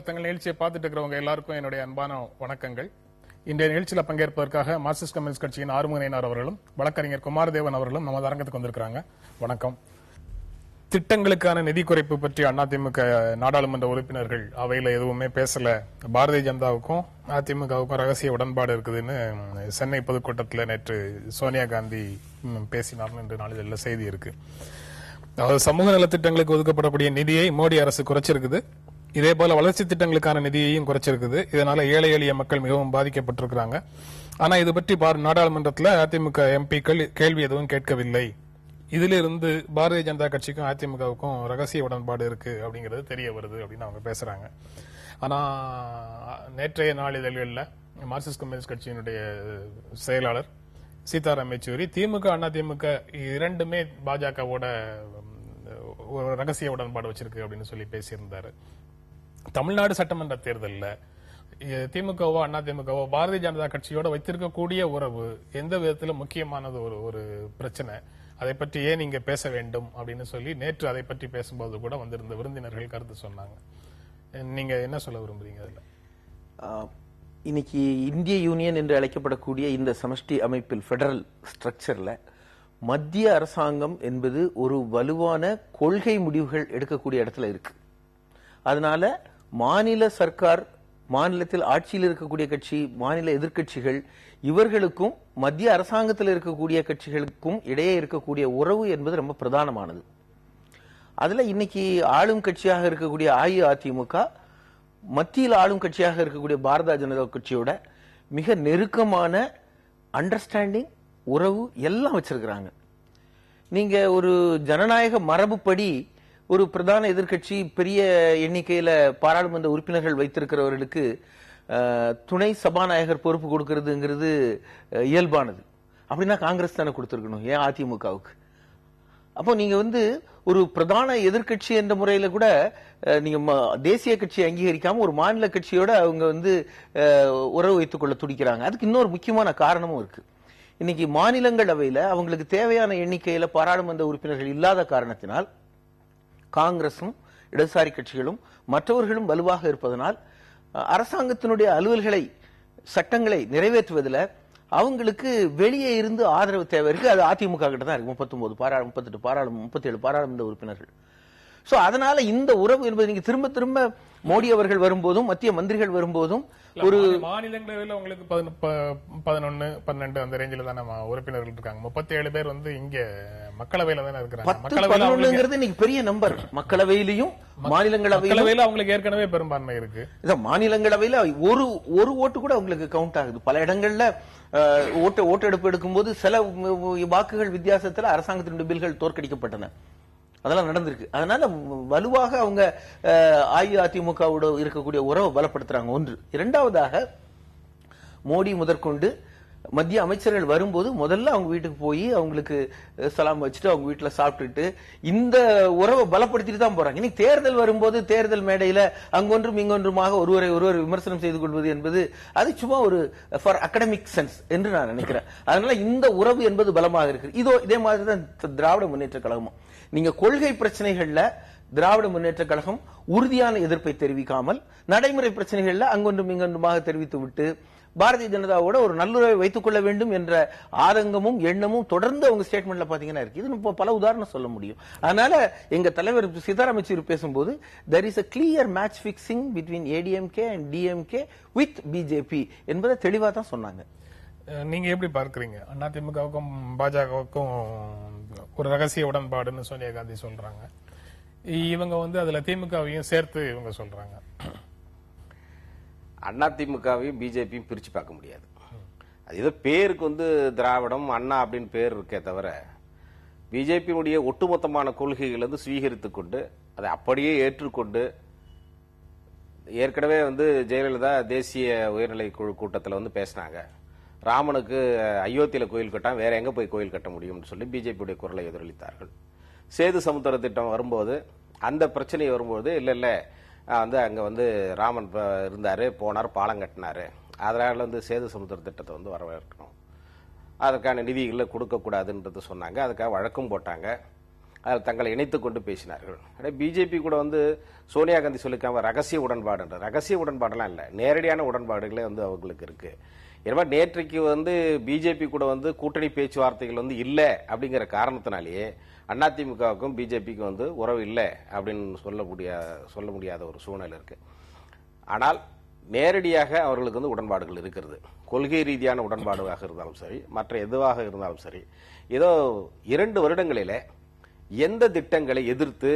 கருத்தங்கள் நிகழ்ச்சியை பார்த்துட்டு இருக்கிறவங்க எல்லாருக்கும் என்னுடைய அன்பான வணக்கங்கள். இன்றைய நிகழ்ச்சியில் பங்கேற்பதற்காக மார்க்சிஸ்ட் கம்யூனிஸ்ட் கட்சியின் ஆறுமுகநேயனார் அவர்களும் வழக்கறிஞர் குமாரதேவன் அவர்களும் நமது அரங்கத்துக்கு வந்திருக்கிறாங்க. வணக்கம். திட்டங்களுக்கான நிதி குறைப்பு பற்றி அதிமுக நாடாளுமன்ற உறுப்பினர்கள் அவையில எதுவுமே பேசல. பாரதிய ஜனதாவுக்கும் அதிமுகவுக்கும் ரகசிய உடன்பாடு இருக்குதுன்னு சென்னை பொதுக்கூட்டத்தில் நேற்று சோனியா காந்தி பேசினார் என்று நாளிதழில் செய்தி இருக்கு. அதாவது சமூக நலத்திட்டங்களுக்கு ஒதுக்கப்படக்கூடிய நிதியை மோடி அரசு குறைச்சிருக்குது. இதே போல வளர்ச்சி திட்டங்களுக்கான நிதியையும் குறைச்சிருக்குது. இதனால ஏழை எளிய மக்கள் மிகவும் பாதிக்கப்பட்டிருக்கிறாங்க. ஆனா இது பற்றி நாடாளுமன்றத்தில் அதிமுக எம்பிக்கள் கேள்வி எதுவும் கேட்கவில்லை. இதிலிருந்து பாரதிய ஜனதா கட்சிக்கும் அதிமுகவுக்கும் ரகசிய உடன்பாடு இருக்கு அப்படிங்கிறது தெரிய வருது அப்படின்னு அவங்க பேசுறாங்க. ஆனா நேற்றைய நாளிதழ்களில் மார்க்சிஸ்ட் கம்யூனிஸ்ட் கட்சியினுடைய செயலாளர் சீதாராம் யெச்சூரி திமுக அதிமுக இரண்டுமே பாஜகவோட ஒரு ரகசிய உடன்பாடு வச்சிருக்கு அப்படின்னு சொல்லி பேசியிருந்தாரு. தமிழ்நாடு சட்டமன்ற தேர்தலில் திமுகவோ அதிமுகவோ பாரதிய ஜனதா கட்சியோட வைத்திருக்கக்கூடிய உறவு எந்த விதத்தில் முக்கியமானது ஒரு பிரச்சனை, அதை பற்றி ஏன் நீங்க பேச வேண்டும் அப்படின்னு சொல்லி நேற்று அதை பற்றி பேசும்போது கூட வந்திருந்த விருந்தினர்கள் கருத்து சொன்னாங்க. நீங்க என்ன சொல்ல விரும்புறீங்க? அதுல இன்னைக்கு இந்திய யூனியன் என்று அழைக்கப்படக்கூடிய இந்த சமஷ்டி அமைப்பில் பெடரல் ஸ்ட்ரக்சர்ல மத்திய அரசாங்கம் என்பது ஒரு வலுவான கொள்கை முடிவுகள் எடுக்கக்கூடிய இடத்துல இருக்கு. அதனால மாநில சர்க்கார், மாநிலத்தில் ஆட்சியில் இருக்கக்கூடிய கட்சி, மாநில எதிர்க்கட்சிகள் இவர்களுக்கும் மத்திய அரசாங்கத்தில் இருக்கக்கூடிய கட்சிகளுக்கும் இடையே இருக்கக்கூடிய உறவு என்பது ரொம்ப பிரதானமானது. அதுல இன்னைக்கு ஆளும் கட்சியாக இருக்கக்கூடிய அஇஅதிமுக மத்தியில் ஆளும் கட்சியாக இருக்கக்கூடிய பாரதிய ஜனதா கட்சியோட மிக நெருக்கமான அண்டர்ஸ்டாண்டிங், உறவு எல்லாம் வச்சிருக்கிறாங்க. நீங்க ஒரு ஜனநாயக மரபுப்படி ஒரு பிரதான எதிர்க்கட்சி பெரிய எண்ணிக்கையில பாராளுமன்ற உறுப்பினர்கள் வைத்திருக்கிறவர்களுக்கு துணை சபாநாயகர் பொறுப்பு கொடுக்கிறதுங்கிறது இயல்பானது. அப்படின்னா காங்கிரஸ் தானே கொடுத்திருக்கணும், ஏன் அதிமுகவுக்கு? அப்போ நீங்க ஒரு பிரதான எதிர்க்கட்சி என்ற முறையில கூட நீங்க தேசிய கட்சியை அங்கீகரிக்காம ஒரு மாநில கட்சியோட அவங்க உறவு வைத்துக் கொள்ள துடிக்கிறாங்க. அதுக்கு இன்னொரு முக்கியமான காரணமும் இருக்கு. இன்னைக்கு மாநிலங்களவையில அவங்களுக்கு தேவையான எண்ணிக்கையில பாராளுமன்ற உறுப்பினர்கள் இல்லாத காரணத்தினால் காங்கிரசும் இடதுசாரி கட்சிகளும் மற்றவர்களும் வலுவாக இருப்பதனால் அரசாங்கத்தினுடைய அலுவல்களை, சட்டங்களை நிறைவேற்றுவதில் அவங்களுக்கு வெளியே இருந்து ஆதரவு தேவை இருக்கு. அது அதிமுக கிட்ட தான் இருக்கு. 37 பாராளுமன்ற உறுப்பினர்கள். சோ அதனால இந்த உறவு என்பது நீங்க திரும்ப திரும்ப மோடி அவர்கள் வரும்போதும் மத்திய மந்திரிகள் வரும்போதும் ஒரு மாநிலங்களவையில் உங்களுக்கு 11, 12 அந்த ரேஞ்சில தானே உறுப்பினர்கள் இருக்காங்க. 37 பேர் இங்க மக்களவையில தானே இருக்காங்க. 11 இன்னைக்கு பெரிய நம்பர். மக்களவையிலும் மாநிலங்களவையில அவங்களுக்கு ஏற்கனவே பெரும்பான்மை இருக்கு. மாநிலங்களவையில ஒரு ஓட்டு கூட அவங்களுக்கு கவுண்ட் ஆகுது. பல இடங்கள்ல ஓட்டெடுப்பு எடுக்கும்போது சில வாக்குகள் வித்தியாசத்துல அரசாங்கத்தினுடைய பில்கள் தோற்கடிக்கப்பட்டன. அதெல்லாம் நடந்திருக்கு. அதனால வலுவாக அவங்க அஇஅதிமுகவோட இருக்கக்கூடிய உறவை பலப்படுத்துறாங்க. ஒன்று. இரண்டாவதாக மோடி முதற்கொண்டு மத்திய அமைச்சர்கள் வரும்போது முதல்ல அவங்க வீட்டுக்கு போய் அவங்களுக்கு சலாம் வச்சுட்டு அவங்க வீட்டுல சாப்பிட்டுட்டு இந்த உறவை பலப்படுத்திட்டு தான் போறாங்க. இன்னைக்கு தேர்தல் வரும்போது தேர்தல் மேடையில அங்கொன்றும் இங்கொன்றுமாக ஒருவர் விமர்சனம் செய்து கொள்வது என்பது அது சும்மா ஒரு ஃபார் அகடமிக் சென்ஸ் என்று நான் நினைக்கிறேன். அதனால இந்த உறவு என்பது பலமாக இருக்கு. இதே மாதிரிதான் திராவிட முன்னேற்ற கழகமும். நீங்க கொள்கை பிரச்சனைகள்ல திராவிட முன்னேற்ற கழகம் உறுதியான எதிர்ப்பை தெரிவிக்காமல் நடைமுறை பிரச்சனைகள்ல அங்கொன்றும் இங்கொன்றுமாக தெரிவித்து விட்டு பாரதிய ஜனதாவோட ஒரு நல்லுறவை வைத்துக் கொள்ள வேண்டும் என்ற ஆதங்கமும் எண்ணமும் தொடர்ந்து அவங்க ஸ்டேட்மெண்ட்ல பாத்தீங்கன்னா இருக்கு. இது பல உதாரணம் சொல்ல முடியும். அதனால எங்க தலைவர் சீதாராம் யெச்சூரி பேசும்போது there is a clear match fixing between ADMK and DMK with BJP என்பதை தெளிவா தான் சொன்னாங்க. நீங்க எப்படி பார்க்கறீங்க? அதிமுகவுக்கும் பாஜகவுக்கும் ஒரு ரகசிய உடன்பாடுன்னு சோனியா காந்தி சொல்றாங்க. இவங்க அதுல திமுகவையும் சேர்த்து இவங்க சொல்றாங்க. அதிமுகவையும் பிஜேபியும் பிரிச்சு பார்க்க முடியாது. அது ஏதோ பேருக்கு திராவிடம் அண்ணா அப்படின்னு பேர் இருக்கே தவிர பிஜேபியினுடைய ஒட்டுமொத்தமான கொள்கைகள் சுவீகரித்துக் கொண்டு அதை அப்படியே ஏற்றுக்கொண்டு ஏற்கனவே ஜெயலலிதா தேசிய உயர்நிலை குழு கூட்டத்தில் பேசினாங்க. ராமனுக்கு அயோத்தியில கோயில் கட்டாம வேற எங்க போய் கோயில் கட்ட முடியும்னு சொல்லி பிஜேபியுடைய குரலை எதிரொலித்தார்கள். சேது சமுத்திர திட்டம் வரும்போது, அந்த பிரச்சனை வரும்போது இல்ல அங்க ராமன் இருந்தாரு, போனார், பாலம் கட்டினாரு, அதனால சேது சமுத்திர திட்டத்தை வரவேற்கணும், அதற்கான நிதிகளை கொடுக்க கூடாதுன்றது சொன்னாங்க. அதுக்காக வழக்கும் போட்டாங்க. தங்களை இணைத்துக் கொண்டு பேசினார்கள். பிஜேபி கூட வந்து சோனியா காந்தி சொல்லிக்காம ரகசிய உடன்பாடு, ரகசிய உடன்பாடெல்லாம் இல்லை, நேரடியான உடன்பாடுகளே வந்து அவங்களுக்கு இருக்கு. எனவே நேற்றைக்கு வந்து பிஜேபி கூட வந்து கூட்டணி பேச்சுவார்த்தைகள் வந்து இல்லை அப்படிங்கிற காரணத்தினாலேயே அதிமுகவுக்கும் பிஜேபிக்கும் வந்து உறவு இல்லை அப்படின்னு சொல்ல முடியாத ஒரு சூழ்நிலை இருக்கு. ஆனால் நேரடியாக அவர்களுக்கு வந்து உடன்பாடுகள் இருக்கிறது. கொள்கை ரீதியான உடன்பாடுகளாக இருந்தாலும் சரி, மற்ற எதுவாக இருந்தாலும் சரி, ஏதோ 2 வருடங்களிலே எந்த திட்டங்களை எதிர்த்து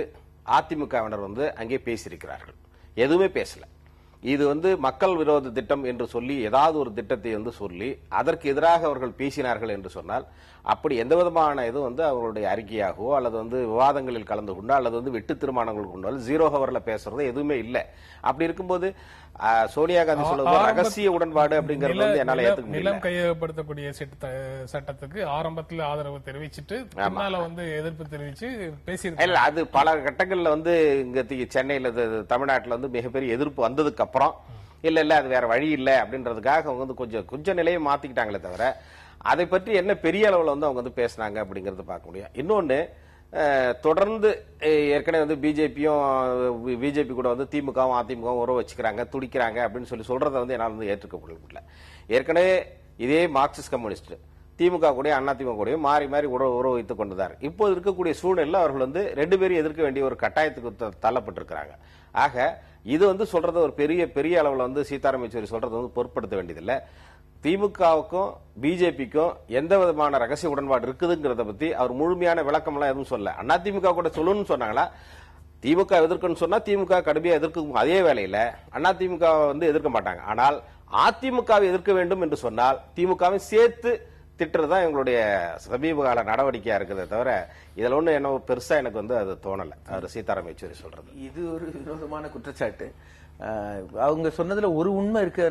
அதிமுகவினர் வந்து அங்கே பேசியிருக்கிறார்கள்? எதுவுமே பேசல. இது வந்து மக்கள் விரோத திட்டம் என்று சொல்லி ஏதாவது ஒரு திட்டத்தை வந்து சொல்லி அதற்கு எதிராக அவர்கள் பேசினார்கள் என்று சொன்னால், அப்படி எந்த விதமான இது வந்து அவர்களுடைய அறிக்கையாகவோ அல்லது வந்து விவாதங்களில் கலந்து கொண்டோ அல்லது வந்து வெட்டு தீர்மானங்கள் கொண்டாலும் 0 ஹவர்ல பேசுறது எதுவுமே இல்லை. அப்படி இருக்கும்போது சோனியா காந்தி சொல்வது ரகசிய உடன்பாடு அப்படிங்கறது வந்து என்னால ஏத்துக்க முடியல. நிலம் கையகப்படுத்தக்கூடிய சட்டத்துக்கு ஆரம்பத்தில் ஆதரவு தெரிவிச்சுட்டு பின்னால வந்து எதிர்ப்பு தெரிவிச்சு பேசியிருக்காங்க. இல்ல, அது பல கட்டங்கள்ல வந்து இங்க சென்னையில தமிழ்நாட்டுல வந்து மிகப்பெரிய எதிர்ப்பு வந்ததுக்கு அப்புறம் இல்ல அது வேற வழி இல்லை அப்படின்றதுக்காக அவங்க வந்து கொஞ்சம் நிலையை மாத்திக்கிட்டாங்களே தவிர அதை பற்றி என்ன பெரிய அளவுல வந்து அவங்க வந்து பேசினாங்க அப்படிங்கறத பார்க்க முடியும். இன்னொன்னு, தொடர்ந்து ஏற்கனவே வந்து பிஜேபி கூட வந்து திமுகவும் அதிமுகவும் உறவு வச்சுக்கிறாங்க, துடிக்கிறாங்க அப்படின்னு சொல்றதை வந்து என்னால் வந்து ஏற்றுக்க முடியல. ஏற்கனவே இதே மார்க்சிஸ்ட் கம்யூனிஸ்ட் திமுக கூட அதிமுக கூட மாறி மாறி உறவு வைத்துக் கொண்டுதான் இப்போது இருக்கக்கூடிய சூழ்நிலையில் அவர்கள் வந்து 2 பேரும் எதிர்க்க வேண்டிய ஒரு கட்டாயத்துக்கு தள்ளப்பட்டிருக்கிறாங்க. ஆக இது வந்து சொல்றது ஒரு பெரிய அளவுல வந்து சீதாராம் யெச்சூரி சொல்றது வந்து பொருட்படுத்த வேண்டியதில்லை. திமுகவுக்கும் பிஜேபிக்கும் எந்த விதமான ரகசிய உடன்பாடு இருக்குதுங்கிறத பத்தி அவர் முழுமையான விளக்கம் எல்லாம் எதுவும் சொல்ல. அதிமுக கூட சொல்லணும்னு சொன்னாங்களா? திமுக எதிர்க்கணும்னு சொன்னா திமுக கடுமையா எதிர்க்கும். அதே வேளையில அதிமுக வந்து எதிர்க்க மாட்டாங்க. ஆனால் அதிமுகவை எதிர்க்க வேண்டும் என்று சொன்னால் திமுகவை சேர்த்து திட்டுறதுதான் எங்களுடைய சமீப கால நடவடிக்கையா இருக்கிறத தவிர இதுல ஒண்ணு என்ன பெருசா எனக்கு வந்து அது தோணல. அவர் சீதாராம் யெச்சூரி சொல்றது இது ஒரு வினோதமான குற்றச்சாட்டு. அவங்க சொன்னதுல ஒரு உண்மை இருக்கு.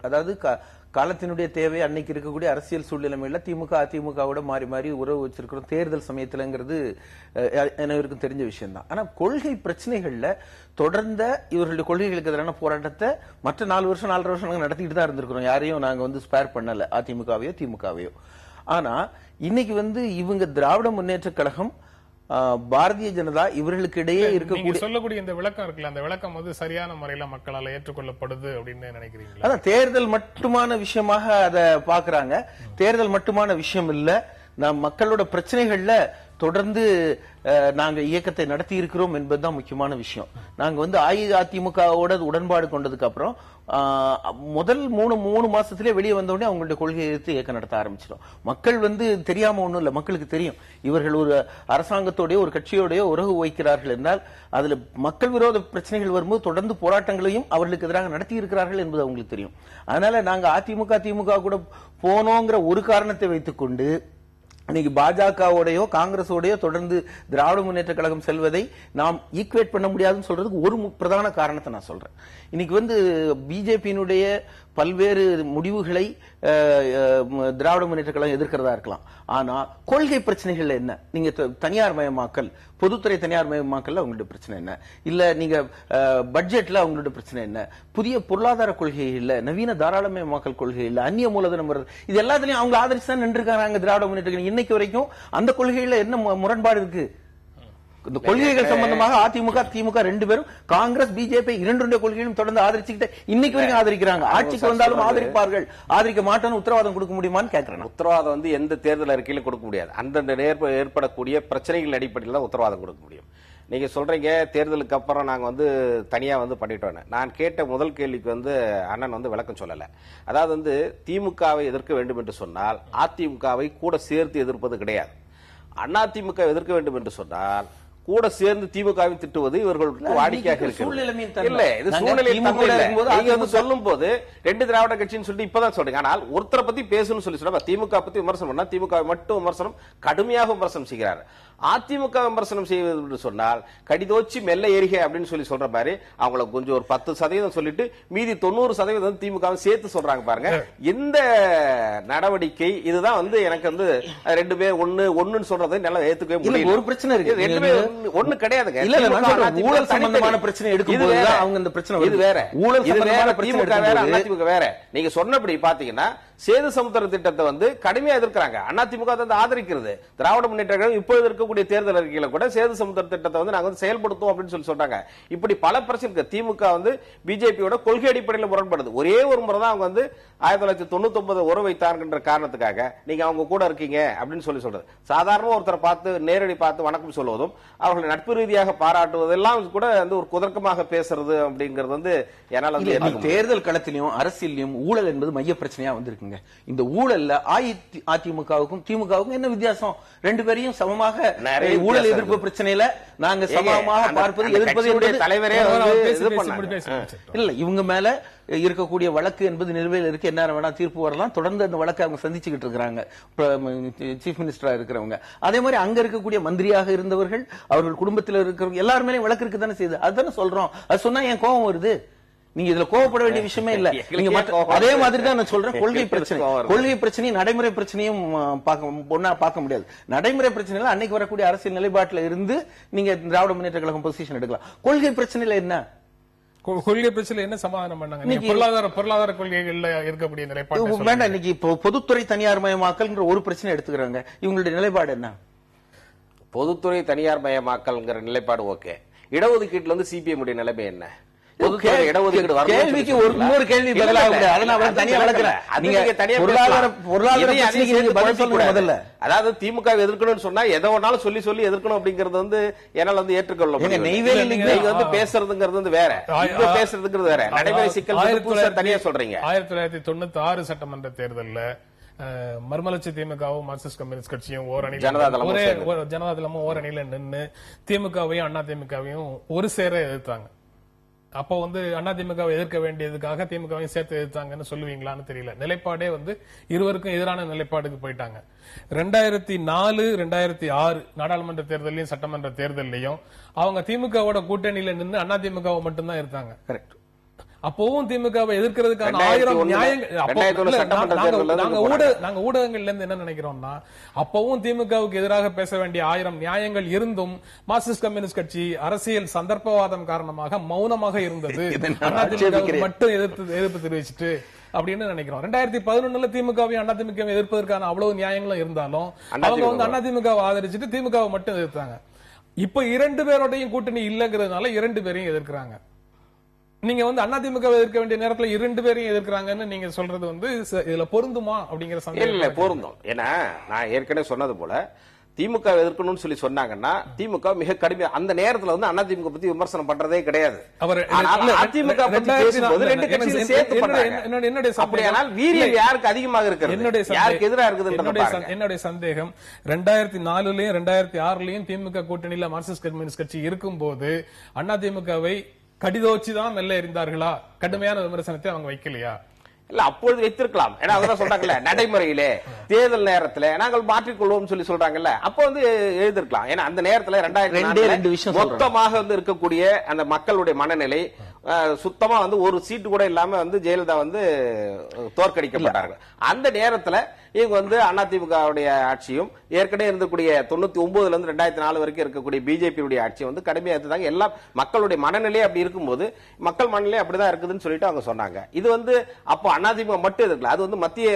அதாவது காலத்தினுடைய தேவை அன்னைக்கு இருக்கக்கூடிய அரசியல் சூழ்நிலைமையில திமுக அதிமுகவோட மாறி மாறி உறவு வச்சிருக்கிறோம் தேர்தல் சமயத்துலங்கிறது அனைவருக்கும் தெரிஞ்ச விஷயம் தான். ஆனா கொள்கை பிரச்சனைகள்ல தொடர்ந்த இவர்களுடைய கொள்கைகளுக்கு எதிரான போராட்டத்தை மற்ற 4 வருஷம் 4.5 வருஷம் நாங்க நடத்திட்டு தான் இருந்திருக்கிறோம். யாரையும் நாங்க வந்து ஸ்பேர் பண்ணல, அதிமுகவையோ திமுகவையோ. ஆனா இன்னைக்கு வந்து இவங்க திராவிட முன்னேற்ற கழகம், பாரதிய ஜனதா இவர்களுக்கு இடையே இருக்கக்கூடிய சொல்லக்கூடிய இந்த விளக்கம் இருக்குல்ல, அந்த விளக்கம் வந்து சரியான முறையில மக்களால் ஏற்றுக்கொள்ளப்படுது அப்படின்னு நினைக்கிறீங்களா? அதான் தேர்தல் மட்டுமான விஷயமாக அதை பாக்குறாங்க. தேர்தல் மட்டுமான விஷயம் இல்ல. மக்களோட பிரச்சனைகள்ல தொடர்ந்து நாங்க இயக்கத்தை நடத்தி இருக்கிறோம் என்பதுதான் முக்கியமான விஷயம். நாங்க வந்து அஇஅதிமுகவோட உடன்பாடு கொண்டதுக்கு அப்புறம் முதல் 3 மாசத்திலே வெளியே வந்தோடனே அவங்களுடைய கொள்கையை எடுத்து இயக்கம் நடத்த ஆரம்பிச்சிடும். மக்கள் வந்து தெரியாம ஒண்ணும் இல்ல, மக்களுக்கு தெரியும் இவர்கள் ஒரு அரசாங்கத்தோடய ஒரு கட்சியோடய உறவு வைக்கிறார்கள் என்றால் அதுல மக்கள் விரோத பிரச்சனைகள் வரும்போது தொடர்ந்து போராட்டங்களையும் அவர்களுக்கு எதிராக நடத்தி இருக்கிறார்கள் என்பது அவங்களுக்கு தெரியும். அதனால நாங்க அதிமுக திமுக கூட போனோங்கிற ஒரு காரணத்தை வைத்துக்கொண்டு இன்னைக்கு பாஜகவோடையோ காங்கிரஸோடையோ தொடர்ந்து திராவிட முன்னேற்ற கழகம் செல்வதை நாம் ஈக்குவேட் பண்ண முடியாதுன்னு சொல்றதுக்கு ஒரு பிரதான காரணத்தை நான் சொல்றேன். இன்னைக்கு வந்து பிஜேபியினுடைய பல்வேறு முடிவுகளை திராவிட முன்னேற்ற கழகம் எதிர்க்கிறதா இருக்கலாம். ஆனா கொள்கை பிரச்சனைகள் என்ன? நீங்க தனியார் மயமாக்கல், பொதுத்துறை தனியார் மயமாக்கல் அவங்களுடைய பிரச்சனை என்ன? இல்ல நீங்க பட்ஜெட்ல அவங்களுடைய பிரச்சனை என்ன? புதிய பொருளாதார கொள்கை இல்ல, நவீன தாராளமயமாக்கல் கொள்கை இல்ல, அந்நிய மூலதனம் வருது, இது எல்லாத்துலயும் அவங்க ஆதரிச்சு தான் நின்றுருக்காங்க திராவிட முன்னேற்ற கழகம். இன்னைக்கு வரைக்கும் அந்த கொள்கையில என்ன முரண்பாடு இருக்கு? இந்த கொள்கைகள் சம்பந்தமாக அதிமுக திமுக 2 பேரும் காங்கிரஸ் பிஜேபி 2 கொள்கைகளும் தொடர்ந்து ஆதரிச்சுக்கிட்டு இன்னைக்கு வரைக்கும் ஆதரிக்கிறாங்க. ஆட்சிக்கு வந்தாலும் ஆதரிப்பார்கள், ஆதரிக்க மாட்டான்னு உத்தரவாதம் கொடுக்க முடியுமான்னு கேட்கிறேன். உத்தரவாதம் வந்து எந்த தேர்தல் அறிக்கையிலும் கொடுக்க முடியாது. அந்தந்த ஏற்படக்கூடிய பிரச்சனைகள் அடிப்படையில் தான் உத்தரவாதம் கொடுக்க முடியும். நீங்க சொல்றீங்க தேர்தலுக்கு அப்புறம் நாங்க வந்து தனியா வந்து பண்ணிட்டோம். நான் கேட்ட முதல் கேள்விக்கு வந்து அண்ணன் வந்து விளக்கம் சொல்லல. அதாவது வந்து திமுகவை எதிர்க்க வேண்டும் என்று சொன்னால் அதிமுகவை கூட சேர்த்து எதிர்ப்பது கிடையாது. அதிமுக எதிர்க்க வேண்டும் என்று சொன்னால் கூட சேர்ந்து திமுகவை திட்டுவது இவர்களுக்கு வாடிக்கையாக இருக்கு. இல்ல, இது சூழ்நிலை நீங்க வந்து சொல்லும் போது 2 திராவிட கட்சின்னு சொல்லிட்டு இப்பதான் சொல்றீங்க. ஆனால் ஒருத்தரை பத்தி பேசணும்னு சொல்லி சொன்னா திமுக பத்தி விமர்சனம் பண்ணா திமுக மட்டும் விமர்சனம் கடுமையாக விமர்சனம் செய்கிறார். அதிமுக விமர்சனம் செய்வது என்று சொன்னால் கடிதோச்சி மெல்ல ஏறிகை அப்படின்னு சொல்லி சொல்ற மாதிரி அவங்களை கொஞ்சம் ஒரு 10% சொல்லிட்டு மீதி 90% திமுக சேர்த்து சொல்றாங்க. பாருங்க இந்த நடவடிக்கை இதுதான் வந்து எனக்கு வந்து 2 பேர் ஒன்னு சொல்றதை நல்லா ஏத்துக்கவே முடியல. ஒரு பிரச்சனை இருக்கு, ஒண்ணு கிடையாதுங்க. ஊழல் சம்பந்தமான பிரச்சனை எடுக்கும்போது அவங்க இந்த பிரச்சனை இது வேற, ஊழல் சம்பந்தமான திமுக வேற அதிமுக வேற. நீங்க சொன்னபடி பாத்தீங்கன்னா சேது சமுத்திர திட்டத்தை வந்து கடுமையா எதிர்க்கிறாங்க. அதிமுக வந்து ஆதரிக்கிறது. திராவிட முன்னேற்ற கழகம் இப்போது இருக்கக்கூடிய தேர்தல் அறிக்கையில கூட சேது சமுத்திர திட்டத்தை வந்து நாங்க வந்து செயல்படுத்துவோம் அப்படின்னு சொல்லி சொல்றாங்க. இப்படி பல பிரச்சனை இருக்கு. திமுக வந்து பிஜேபியோட கொள்கை அடிப்படையில் முரண்படுது. ஒரே ஒரு முறை தான் அவங்க வந்து 1999 உறவு வைத்தார்கின்ற காரணத்துக்காக நீங்க அவங்க கூட இருக்கீங்க அப்படின்னு சொல்லி சொல்றது. சாதாரண ஒருத்தரை பார்த்து நேரடி பார்த்து வணக்கம் சொல்வதும் அவர்களை நட்பு ரீதியாக பாராட்டுவதெல்லாம் கூட வந்து ஒரு குதர்க்கமாக பேசுறது அப்படிங்கிறது வந்து என்னால வந்து தேர்தல் களத்திலையும் அரசியலையும் ஊழல் என்பது மைய பிரச்சனையா வந்திருக்குங்க. இந்த ஊழல்ல அதிமுகவுக்கும் திமுகவுக்கும் என்ன வித்தியாசம்? ரெண்டு பேரையும் சமமாக ஊழல் எதிர்ப்பு பிரச்சனையில நாங்க சமமாக பார்ப்பது எதிர்ப்பது தலைவரே இல்ல. இவங்க மேல இருக்கக்கூடிய வழக்கு என்பது நிலுவையில் இருக்கு. என்ன வேணா தீர்ப்பு வரலாம். தொடர்ந்து அந்த வழக்கை அவங்க சந்திச்சுக்கிட்டு இருக்காங்க, சீஃப் மினிஸ்டரா இருக்கிறவங்க. அதே மாதிரி அங்க இருக்கக்கூடிய மந்திரியாக இருந்தவர்கள், அவர்கள் குடும்பத்தில் இருக்கிறவங்க எல்லாருமே வழக்கு இருக்கு தானே செய்யுது. அதுதானே சொல்றோம். அது சொன்னா என் கோபம் வருது. நீங்க இதுல கோவப்பட வேண்டிய விஷயமே இல்ல. நீங்க அதே மாதிரி தான் நான் சொல்றேன். கொள்கை பிரச்சனையும் நடைமுறை பிரச்சனையும் ஒன்னா பார்க்க முடியாது. நடைமுறை பிரச்சனையில அன்னைக்கு வரக்கூடிய அரசியல் நிலைப்பாட்டில இருந்து நீங்க திராவிட முன்னேற்ற கழகம் பொசிஷன் எடுக்கலாம். கொள்கை பிரச்சனையில என்ன? கொள்கை பிரச்சனை என்ன சமாதானம் பண்ணாங்க? பொருளாதார கொள்கைகள்ல இருக்கக்கூடிய நிலைப்பாடு வேண்டாம். இன்னைக்கு இப்போ பொதுத்துறை தனியார் மயமாக்கல் ஒரு பிரச்சனை எடுத்துக்கிறாங்க. இவங்களுடைய நிலைப்பாடு என்ன? பொதுத்துறை தனியார் மயமாக்கல்ங்கிற நிலைப்பாடு ஓகே. இடஒதுக்கீட்டுல வந்து சிபிஎம் உடைய நிலைமை என்ன? கேள்விக்கு இன்னொரு கேள்வி அதாவது திமுக எதிர்க்கணும்னு சொன்னா எதை வேணாலும் சொல்லி சொல்லி எதிர்க்கணும் அப்படிங்கறது வந்து என்னால வந்து ஏற்றுக்கொள்ள முடியும். நெய்வேலி வந்து பேசுறதுங்கிறது வந்து வேற, பேசுறதுங்கிறது வேற. நடைமுறை சிக்கல் தனியா சொல்றீங்க. 1996 சட்டமன்ற தேர்தல்ல மர்மலட்சி திமுகவும் மார்க்சிஸ்ட் கம்யூனிஸ்ட் கட்சியும் ஜனதாதளமும் ஓரணியில நின்று திமுகவையும் அண்ணா திமுகவையும் ஒரு சேர எதிர்த்தாங்க. அப்போ வந்து அதிமுகவை எதிர்க்க வேண்டியதுக்காக திமுகவையும் சேர்த்து எதிர்த்தாங்கன்னு சொல்லுவீங்களான்னு தெரியல. நிலைப்பாடே வந்து இருவருக்கும் எதிரான நிலைப்பாடுக்கு போயிட்டாங்க. 2004, 2006 நாடாளுமன்ற தேர்தலையும் சட்டமன்ற தேர்தலையும் அவங்க திமுகவோட கூட்டணியில நின்று அதிமுகவை மட்டும்தான் இருந்தாங்க. கரெக்ட். அப்பவும் திமுகவை எதிர்க்கிறதுக்கான 1000 நியாயங்கள். நாங்க ஊடகங்கள்ல இருந்து என்ன நினைக்கிறோம்னா, அப்பவும் திமுகவுக்கு எதிராக பேச வேண்டிய 1000 நியாயங்கள் இருந்தும் மார்க்சிஸ்ட் கம்யூனிஸ்ட் கட்சி அரசியல் சந்தர்ப்பவாதம் காரணமாக மௌனமாக இருந்தது. அதிமுக மட்டும் எதிர்ப்பு தெரிவிச்சுட்டு அப்படின்னு நினைக்கிறோம். 2011 திமுகவையும் அதிமுக எதிர்ப்பதற்கான அவ்வளவு நியாயங்களும் இருந்தாலும் அவங்க வந்து அதிமுகவை ஆதரிச்சுட்டு திமுகவை மட்டும் எதிர்த்தாங்க. இப்ப 2 பேரோடையும் கூட்டணி இல்லங்கிறதுனால 2 பேரையும் எதிர்க்கிறாங்க. நீங்க வந்து அதிமுக எதிர்க்க வேண்டிய நேரத்துல 2 பேரையும் எதிர்க்கிறாங்கன்னு நீங்க சொல்றது வந்து இதுல பொருந்துமா அப்படிங்கிற சந்தேகம் இல்ல. பொருந்தும். ஏன்னா நான் ஏற்கனவே சொன்னது போல திமுக எதிர்க்கணும்னு சொல்லி சொன்னாங்கன்னா திமுக மிக கடுமையா அந்த நேரத்துல வந்து அதிமுக பத்தி விமர்சனம் பண்றதே கிடையாது. அதிமுக வீரியம் யாருக்கு அதிகமாக இருக்கிறது, யாருக்கு எதிராக இருக்குது? என்னுடைய சந்தேகம் 2004லயும் 2006லயும் திமுக கூட்டணியில மார்க்சிஸ்ட் கம்யூனிஸ்ட் கட்சி இருக்கும் போது அதிமுகவை கடிதோச்சுதான் மெல்ல எறிந்தார்களா? கடுமையான விமர்சனத்தை அவங்க வைக்கலையா? இல்ல, அப்பொழுது வைத்திருக்கலாம். ஏன்னா அவங்க சொல்றாங்கல்ல, நடைமுறையிலே தேர்தல் நேரத்துல நாங்கள் மாற்றிக்கொள்வோம் சொல்லி சொல்றாங்கல்ல, அப்ப வந்து எழுதிருக்கலாம். ஏன்னா அந்த நேரத்துல 2002 மொத்தமாக வந்து இருக்கக்கூடிய அந்த மக்களுடைய மனநிலை சுத்தமா வந்து ஒரு சீட்டு கூட இல்லாம வந்து ஜெயலலிதா வந்து தோற்கடிக்கப்பட்டார்கள். அந்த நேரத்துல இவங்க வந்து அதிமுகவுடைய ஆட்சியும் ஏற்கனவே இருந்தக்கூடிய 99 இருந்து 2004 வரைக்கும் இருக்கக்கூடிய பிஜேபி ஆட்சியை வந்து கடுமையா எடுத்தாங்க. எல்லாம் மக்களுடைய மனநிலையே அப்படி இருக்கும்போது மக்கள் மனநிலை அப்படிதான் இருக்குதுன்னு சொல்லிட்டு அவங்க சொன்னாங்க. இது வந்து அப்போ அதிமுக மட்டும் எதிர்க்கல, அது வந்து மத்திய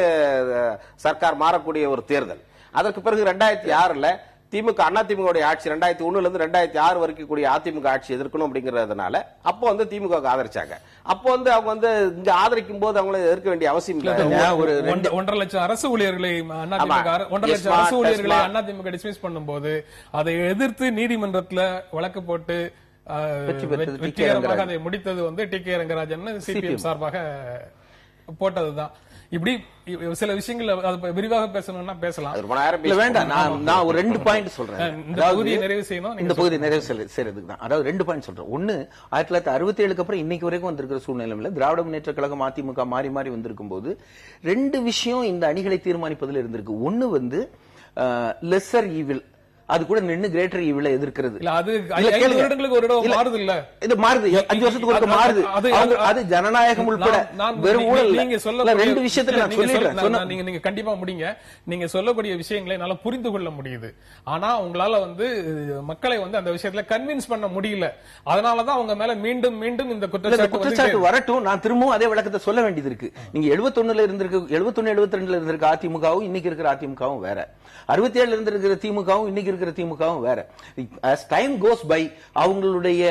சர்க்கார் மாறக்கூடிய ஒரு தேர்தல். அதற்கு பிறகு 2006 திமுக அதிமுக ஆட்சி 2001 இருந்து 2006 வரைக்கும் கூடிய அதிமுக ஆட்சி எதிர்க்கணும் அப்படிங்கறதுனால அப்போ வந்து திமுக ஆதரிச்சாங்க. அப்போ வந்து அவங்க வந்து இங்க ஆதரிக்கும் போது அவங்களை எதிர்க்க வேண்டிய அவசியம் இல்லை. ஒரு 1.5 லட்சம் அரசு ஊழியர்களை 1.5 லட்சம் அரசு ஊழியர்களை அதிமுக டிஸ்மிஸ் பண்ணும்போது அதை எதிர்த்து நீதிமன்றத்துல வழக்கு போட்டு வெற்றிகரமாக அதை முடித்தது வந்து டி.கே. ரங்கராஜன் சிபிஎம் சார்பாக போட்டதுதான். இப்படி சில விஷயங்கள் விரிவாக பேசணும்னா பேசலாம். வேண்டாம், நான் ஒரு 2 பாயிண்ட் சொல்றேன். இந்த பகுதியை நிறைவு செய்யணும். இந்த பகுதியை நிறைவு செய்யறதுக்கு தான். அதாவது 2 பாயிண்ட் சொல்றேன். ஒன்னு, 1967 அப்புறம் இன்னைக்கு வரைக்கும் வந்திருக்கிற சூழ்நிலையில திராவிட முன்னேற்ற கழகம் அதிமுக மாறி மாறி வந்திருக்கும் போது 2 விஷயம் இந்த அணிகளை தீர்மானிப்பதில் இருந்திருக்கு. ஒன்னு வந்து லெசர் ஈவில், அது கூட நின்னு கிரேட்டர் ஈவில எதிர்க்கிறது. இல்ல அது 5 வருடங்களுக்கு ஒரு தடவை மாறுது இல்ல, இது மாறுது, 5 வருஷத்துக்கு ஒருக்க மாறுது. அது ஜனநாயகம் உட்பட வெறும் ஊழல். நீங்க சொல்ல 2 விஷயத்துல நான் சொல்லிடுறேன், நீங்க கண்டிப்பா முடிங்க. நீங்க சொல்லக்கூடிய விஷயங்களை என்னால புரிந்து கொள்ள முடியுது. ஆனா உங்களால மக்களை அந்த விஷயத்துல கன்வின்ஸ் பண்ண முடியல. அதனாலதான் அவங்க மேல மீண்டும் மீண்டும் இந்த குற்றச்சாட்டு வரட்டும். நான் திரும்பவும் அதே விளக்கத்தை சொல்ல வேண்டியது இருக்கு. நீங்க 71 இருந்திருக்கு, 71 72 இருந்திருக்க அதிமுகவும் இன்னைக்கு இருக்கிற அதிமுகவும் வேற, 67 இருந்திருக்கிற திமுகவும் இன்னைக்கு இருக்கிற திமுகவும் வேற. as time goes by அவங்களுடைய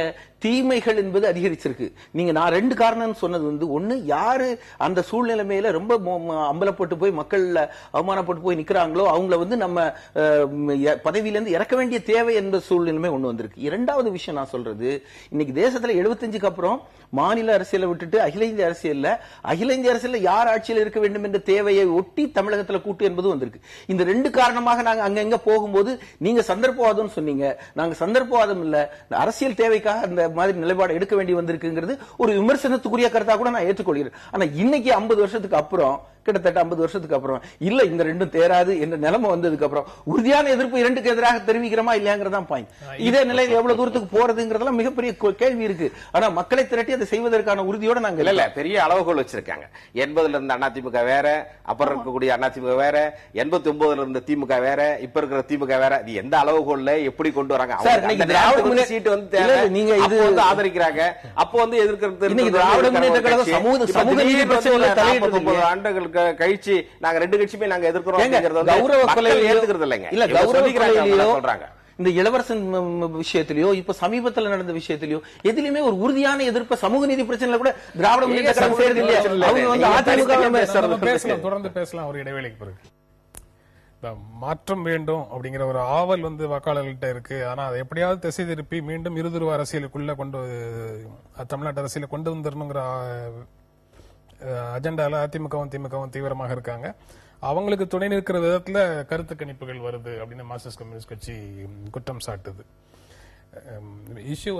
தீமைகள் என்பது அதிகரிச்சிருக்கு. நீங்க நான் 2 காரணம் சொன்னது ஒண்ணு, யாரு அந்த சூழ்நிலைமையில ரொம்ப அம்பலப்பட்டு போய் மக்கள் அவமானப்பட்டு போய் நிக்கிறாங்களோ அவங்கள நம்ம பதவியிலிருந்து இறக்க வேண்டிய தேவை என்ற சூழ்நிலைமை ஒண்ணு வந்திருக்கு. இரண்டாவது விஷயம் நான் சொல்றது, இன்னைக்கு தேசத்துல 75க்கு அப்புறம் மாநில அரசியலை விட்டுட்டு அகில இந்திய அரசியல்ல யார் ஆட்சியில் இருக்க வேண்டும் என்ற தேவையை ஒட்டி தமிழகத்துல கூட்டு என்பது வந்திருக்கு. இந்த 2 காரணமாக நாங்க அங்க போகும்போது நீங்க சந்தர்ப்பவாதம் சொன்னீங்க, நாங்க சந்தர்ப்பவாதம் இல்ல, அரசியல் தேவைக்காக அந்த மாதிரி நிலைப்பாடு எடுக்க வேண்டி வந்திருக்குங்கிறது ஒரு விமர்சனத்துக்குரிய கருத்தா கூட நான் ஏற்றுக்கொள்கிறேன். ஆனா இன்னைக்கு 50 வருஷத்துக்கு அப்புறம், கிட்டத்தட்ட 50 வருஷத்துக்கு அப்புறம் இல்ல இந்த 2 தேராது என்ற நிலைமை வந்ததுக்கு அப்புறம் உறுதியான எதிர்ப்பு 2க்கு எதிராக தெரிவிக்கிறோமா இல்லையாங்கிறதான் பாயிண்ட். இதே நிலையில் எவ்வளவு தூரத்துக்கு போறதுங்கிறதெல்லாம் மிகப்பெரிய கேள்வி இருக்கு. ஆனா மக்களை திரட்டி அதை செய்வதற்கான உறுதியோட நாங்க இல்ல பெரிய அளவுகோல் வச்சிருக்காங்க. 80ல இருந்த அதிமுக வேற, அப்புறம் இருக்கக்கூடிய அதிமுக வேற, 89ல இருந்த திமுக வேற, இப்ப இருக்கிற திமுக வேற. இது எந்த அளவுகோல்ல எப்படி கொண்டு வராங்க? சீட்டு நீங்க இது ஆதரிக்கிறாங்க, அப்போ எதிர்க்கிறது. திராவிட முன்னேற்ற கழகம் சமூக நீதி பிரச்சனைகளை தலையிட்டு 40 ஆண்டுகள் கழிச்சு நாங்க 2 கட்சியுமே நாங்க எதிர்க்கிறோம். கௌரவ கொலை ஏத்துக்கிறது இல்லைங்க. இல்ல கௌரவ கொலையிலயோ சொல்றாங்க, இந்த இளவரசன் விஷயத்திலயோ இப்ப சமீபத்தில் நடந்த விஷயத்திலயோ எதிலுமே ஒரு உறுதியான எதிர்ப்பு சமூக நீதி பிரச்சனைல கூட திராவிட முன்னேற்ற கழகம் செய்யறது இல்லையா? அவங்க அதிமுக தொடர்ந்து பேசலாம் ஒரு இடைவேளைக்கு பிறகு. மாற்றம் வேண்டும் அப்படிங்கிற ஒரு ஆவல் வாக்காளர்கள்ட்ட இருக்கு. ஆனா அதை எப்படியாவது திசை திருப்பி மீண்டும் இருதுருவ அரசியலுக்குள்ள தமிழ்நாட்டு அரசியல கொண்டு வந்துடணுங்கிற அஜெண்டால அதிமுகவும் திமுகவும் தீவிரமாக இருக்காங்க. அவங்களுக்கு துணை நிற்கிற விதத்துல கருத்து கணிப்புகள் வருது அப்படின்னு மார்க்சிஸ்ட் கம்யூனிஸ்ட் கட்சி குற்றம் சாட்டுது. இஷ்யூ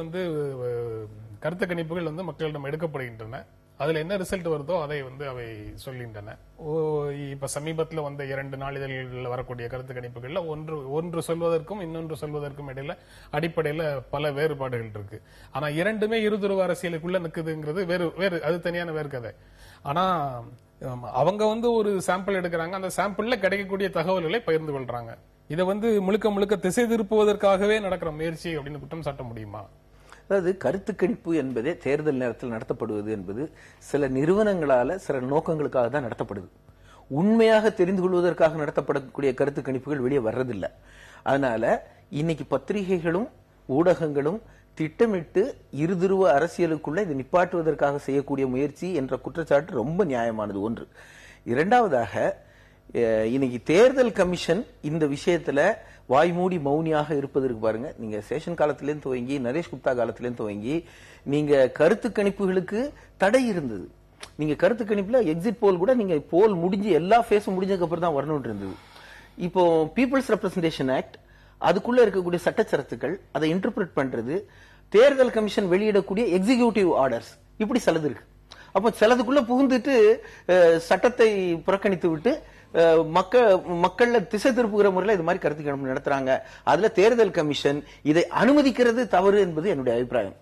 கருத்து கணிப்புகள் மக்களிடம் எடுக்கப்படுகின்றன. அதுல என்ன ரிசல்ட் வருதோ அதை அவை சொல்கின்றன. இப்ப சமீபத்தில் வந்த 2 நாளிதழ்களில் வரக்கூடிய கருத்து கணிப்புகள்ல ஒன்று சொல்வதற்கும் இன்னொன்று சொல்வதற்கும் இடையில அடிப்படையில பல வேறுபாடுகள் இருக்கு. ஆனா 2மே இருதுருவ அரசியலுக்குள்ள நிக்குதுங்கிறது வேறு அது தனியான வேறு கதை. ஆனா அவங்க ஒரு சாம்பிள் எடுக்கிறாங்க, அந்த சாம்பிள்ல கிடைக்கக்கூடிய தகவல்களை பகிர்ந்து கொள்றாங்க. இதை முழுக்க முழுக்க திசை திருப்புவதற்காகவே நடக்கிற முயற்சி அப்படின்னு குற்றம் சாட்ட முடியுமா? அதாவது கருத்து கணிப்பு என்பதே தேர்தல் நேரத்தில் நடத்தப்படுவது என்பது சில நிறுவனங்களால சில நோக்கங்களுக்காக தான் நடத்தப்படுது. உண்மையாக தெரிந்து கொள்வதற்காக நடத்தப்படக்கூடிய கருத்து கணிப்புகள் வெளியே வர்றதில்லை. அதனால இன்னைக்கு பத்திரிகைகளும் ஊடகங்களும் திட்டமிட்டு இருதுருவ அரசியலுக்குள்ள இதை நிப்பாட்டுவதற்காக செய்யக்கூடிய முயற்சி என்ற குற்றச்சாட்டு ரொம்ப நியாயமானது ஒன்று. இரண்டாவதாக இன்னைக்கு தேர்தல் கமிஷன் இந்த விஷயத்துல வாய்மூடி மௌனியாக இருப்பதற்கு பாருங்க, நீங்க சேஷன் காலத்திலேருந்து துவங்கி நரேஷ் குப்தா காலத்திலேருந்து துவங்கி நீங்க கருத்து கணிப்புகளுக்கு தடை இருந்தது. நீங்க கருத்து கணிப்புல எக்ஸிட் போல் கூட நீங்க போல் முடிஞ்சு எல்லா ஃபேஸும் முடிஞ்சதுக்கு அப்புறம் தான் வரணும் இருந்தது. இப்போ பீப்புள்ஸ் ரெப்ரசன்டேஷன் ஆக்ட் அதுக்குள்ள இருக்கக்கூடிய சட்டச்சரத்துக்கள் அதை இன்டர்பிரட் பண்றது, தேர்தல் கமிஷன் வெளியிடக்கூடிய எக்ஸிகியூட்டிவ் ஆர்டர்ஸ், இப்படி சிலது இருக்கு. அப்ப சிலதுக்குள்ள புகுந்துட்டு சட்டத்தை புறக்கணித்து விட்டு மக்கள் திசை திருப்புகிற முறையில் இது மாதிரி கருத்து கணிப்பு நடத்துறாங்க. அதுல தேர்தல் கமிஷன் இதை அனுமதிக்கிறது தவறு என்பது என்னுடைய அபிப்பிராயம்.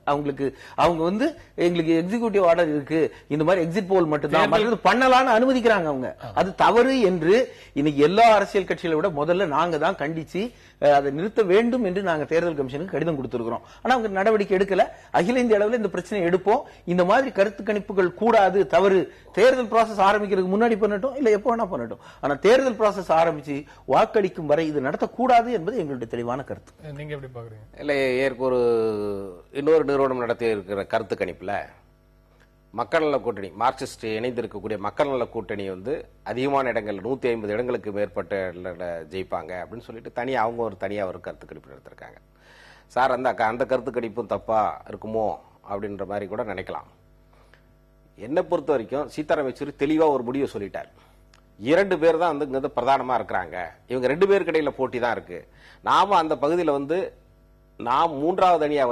அவங்க எங்களுக்கு எக்ஸிகியூட்டிவ் ஆர்டர் இருக்கு, இந்த மாதிரி எக்ஸிட் போல் மட்டும்தான் பண்ணலாம்னு அனுமதிக்கிறாங்க. அவங்க அது தவறு என்று இன்னைக்கு எல்லா அரசியல் கட்சிகளை விட முதல்ல நாங்க தான் கண்டிச்சு அதை நிறுத்த வேண்டும் என்று நாங்க தேர்தல் கமிஷனுக்கு கடிதம் கொடுத்திருக்கிறோம். ஆனா அவங்க நடவடிக்கை எடுக்கல. அகில இந்திய அளவில் இந்த பிரச்சனை எடுப்போம், இந்த மாதிரி கருத்து கணிப்புகள் கூடாது, தவறு, தேர்தல் ப்ராசஸ் ஆரம்பிக்கிறதுக்கு முன்னாடி பண்ணட்டும் இல்ல எப்ப வேணா பண்ணட்டும், ஆனா தேர்தல் ப்ராசஸ் ஆரம்பிச்சு வாக்களிக்கும் வரை இது நடத்தக்கூடாது என்பது எங்களுடைய தெளிவான கருத்து. நீங்க எப்படி பாக்குறீங்க? இல்ல ஏற்க இன்னொரு நிறுவனம் நடத்தி இருக்கிற கருத்து கணிப்புல மக்கள் நல கூட்டணி, மார்க்சிஸ்ட் இணைந்திருக்கக்கூடிய மக்கள் நல கூட்டணி அதிகமான இடங்கள் 150 இடங்களுக்கு மேற்பட்ட ஜெயிப்பாங்க அப்படின்னு சொல்லிட்டு தனியா ஒரு கருத்து கணிப்பு நடத்திருக்காங்க. சார் அந்த கருத்து கணிப்பும் தப்பா இருக்குமோ அப்படின்ற மாதிரி கூட நினைக்கலாம். என்னை பொறுத்த வரைக்கும் சீதாராம் யெச்சூரி தெளிவா ஒரு முடிவை சொல்லிட்டார். 2 பேர் தான் பிரதானமா இருக்கிறாங்க, இவங்க 2 பேருக்கு இடையில போட்டி தான் இருக்கு. நாம அந்த பகுதியில் நாம் 3வது அணியா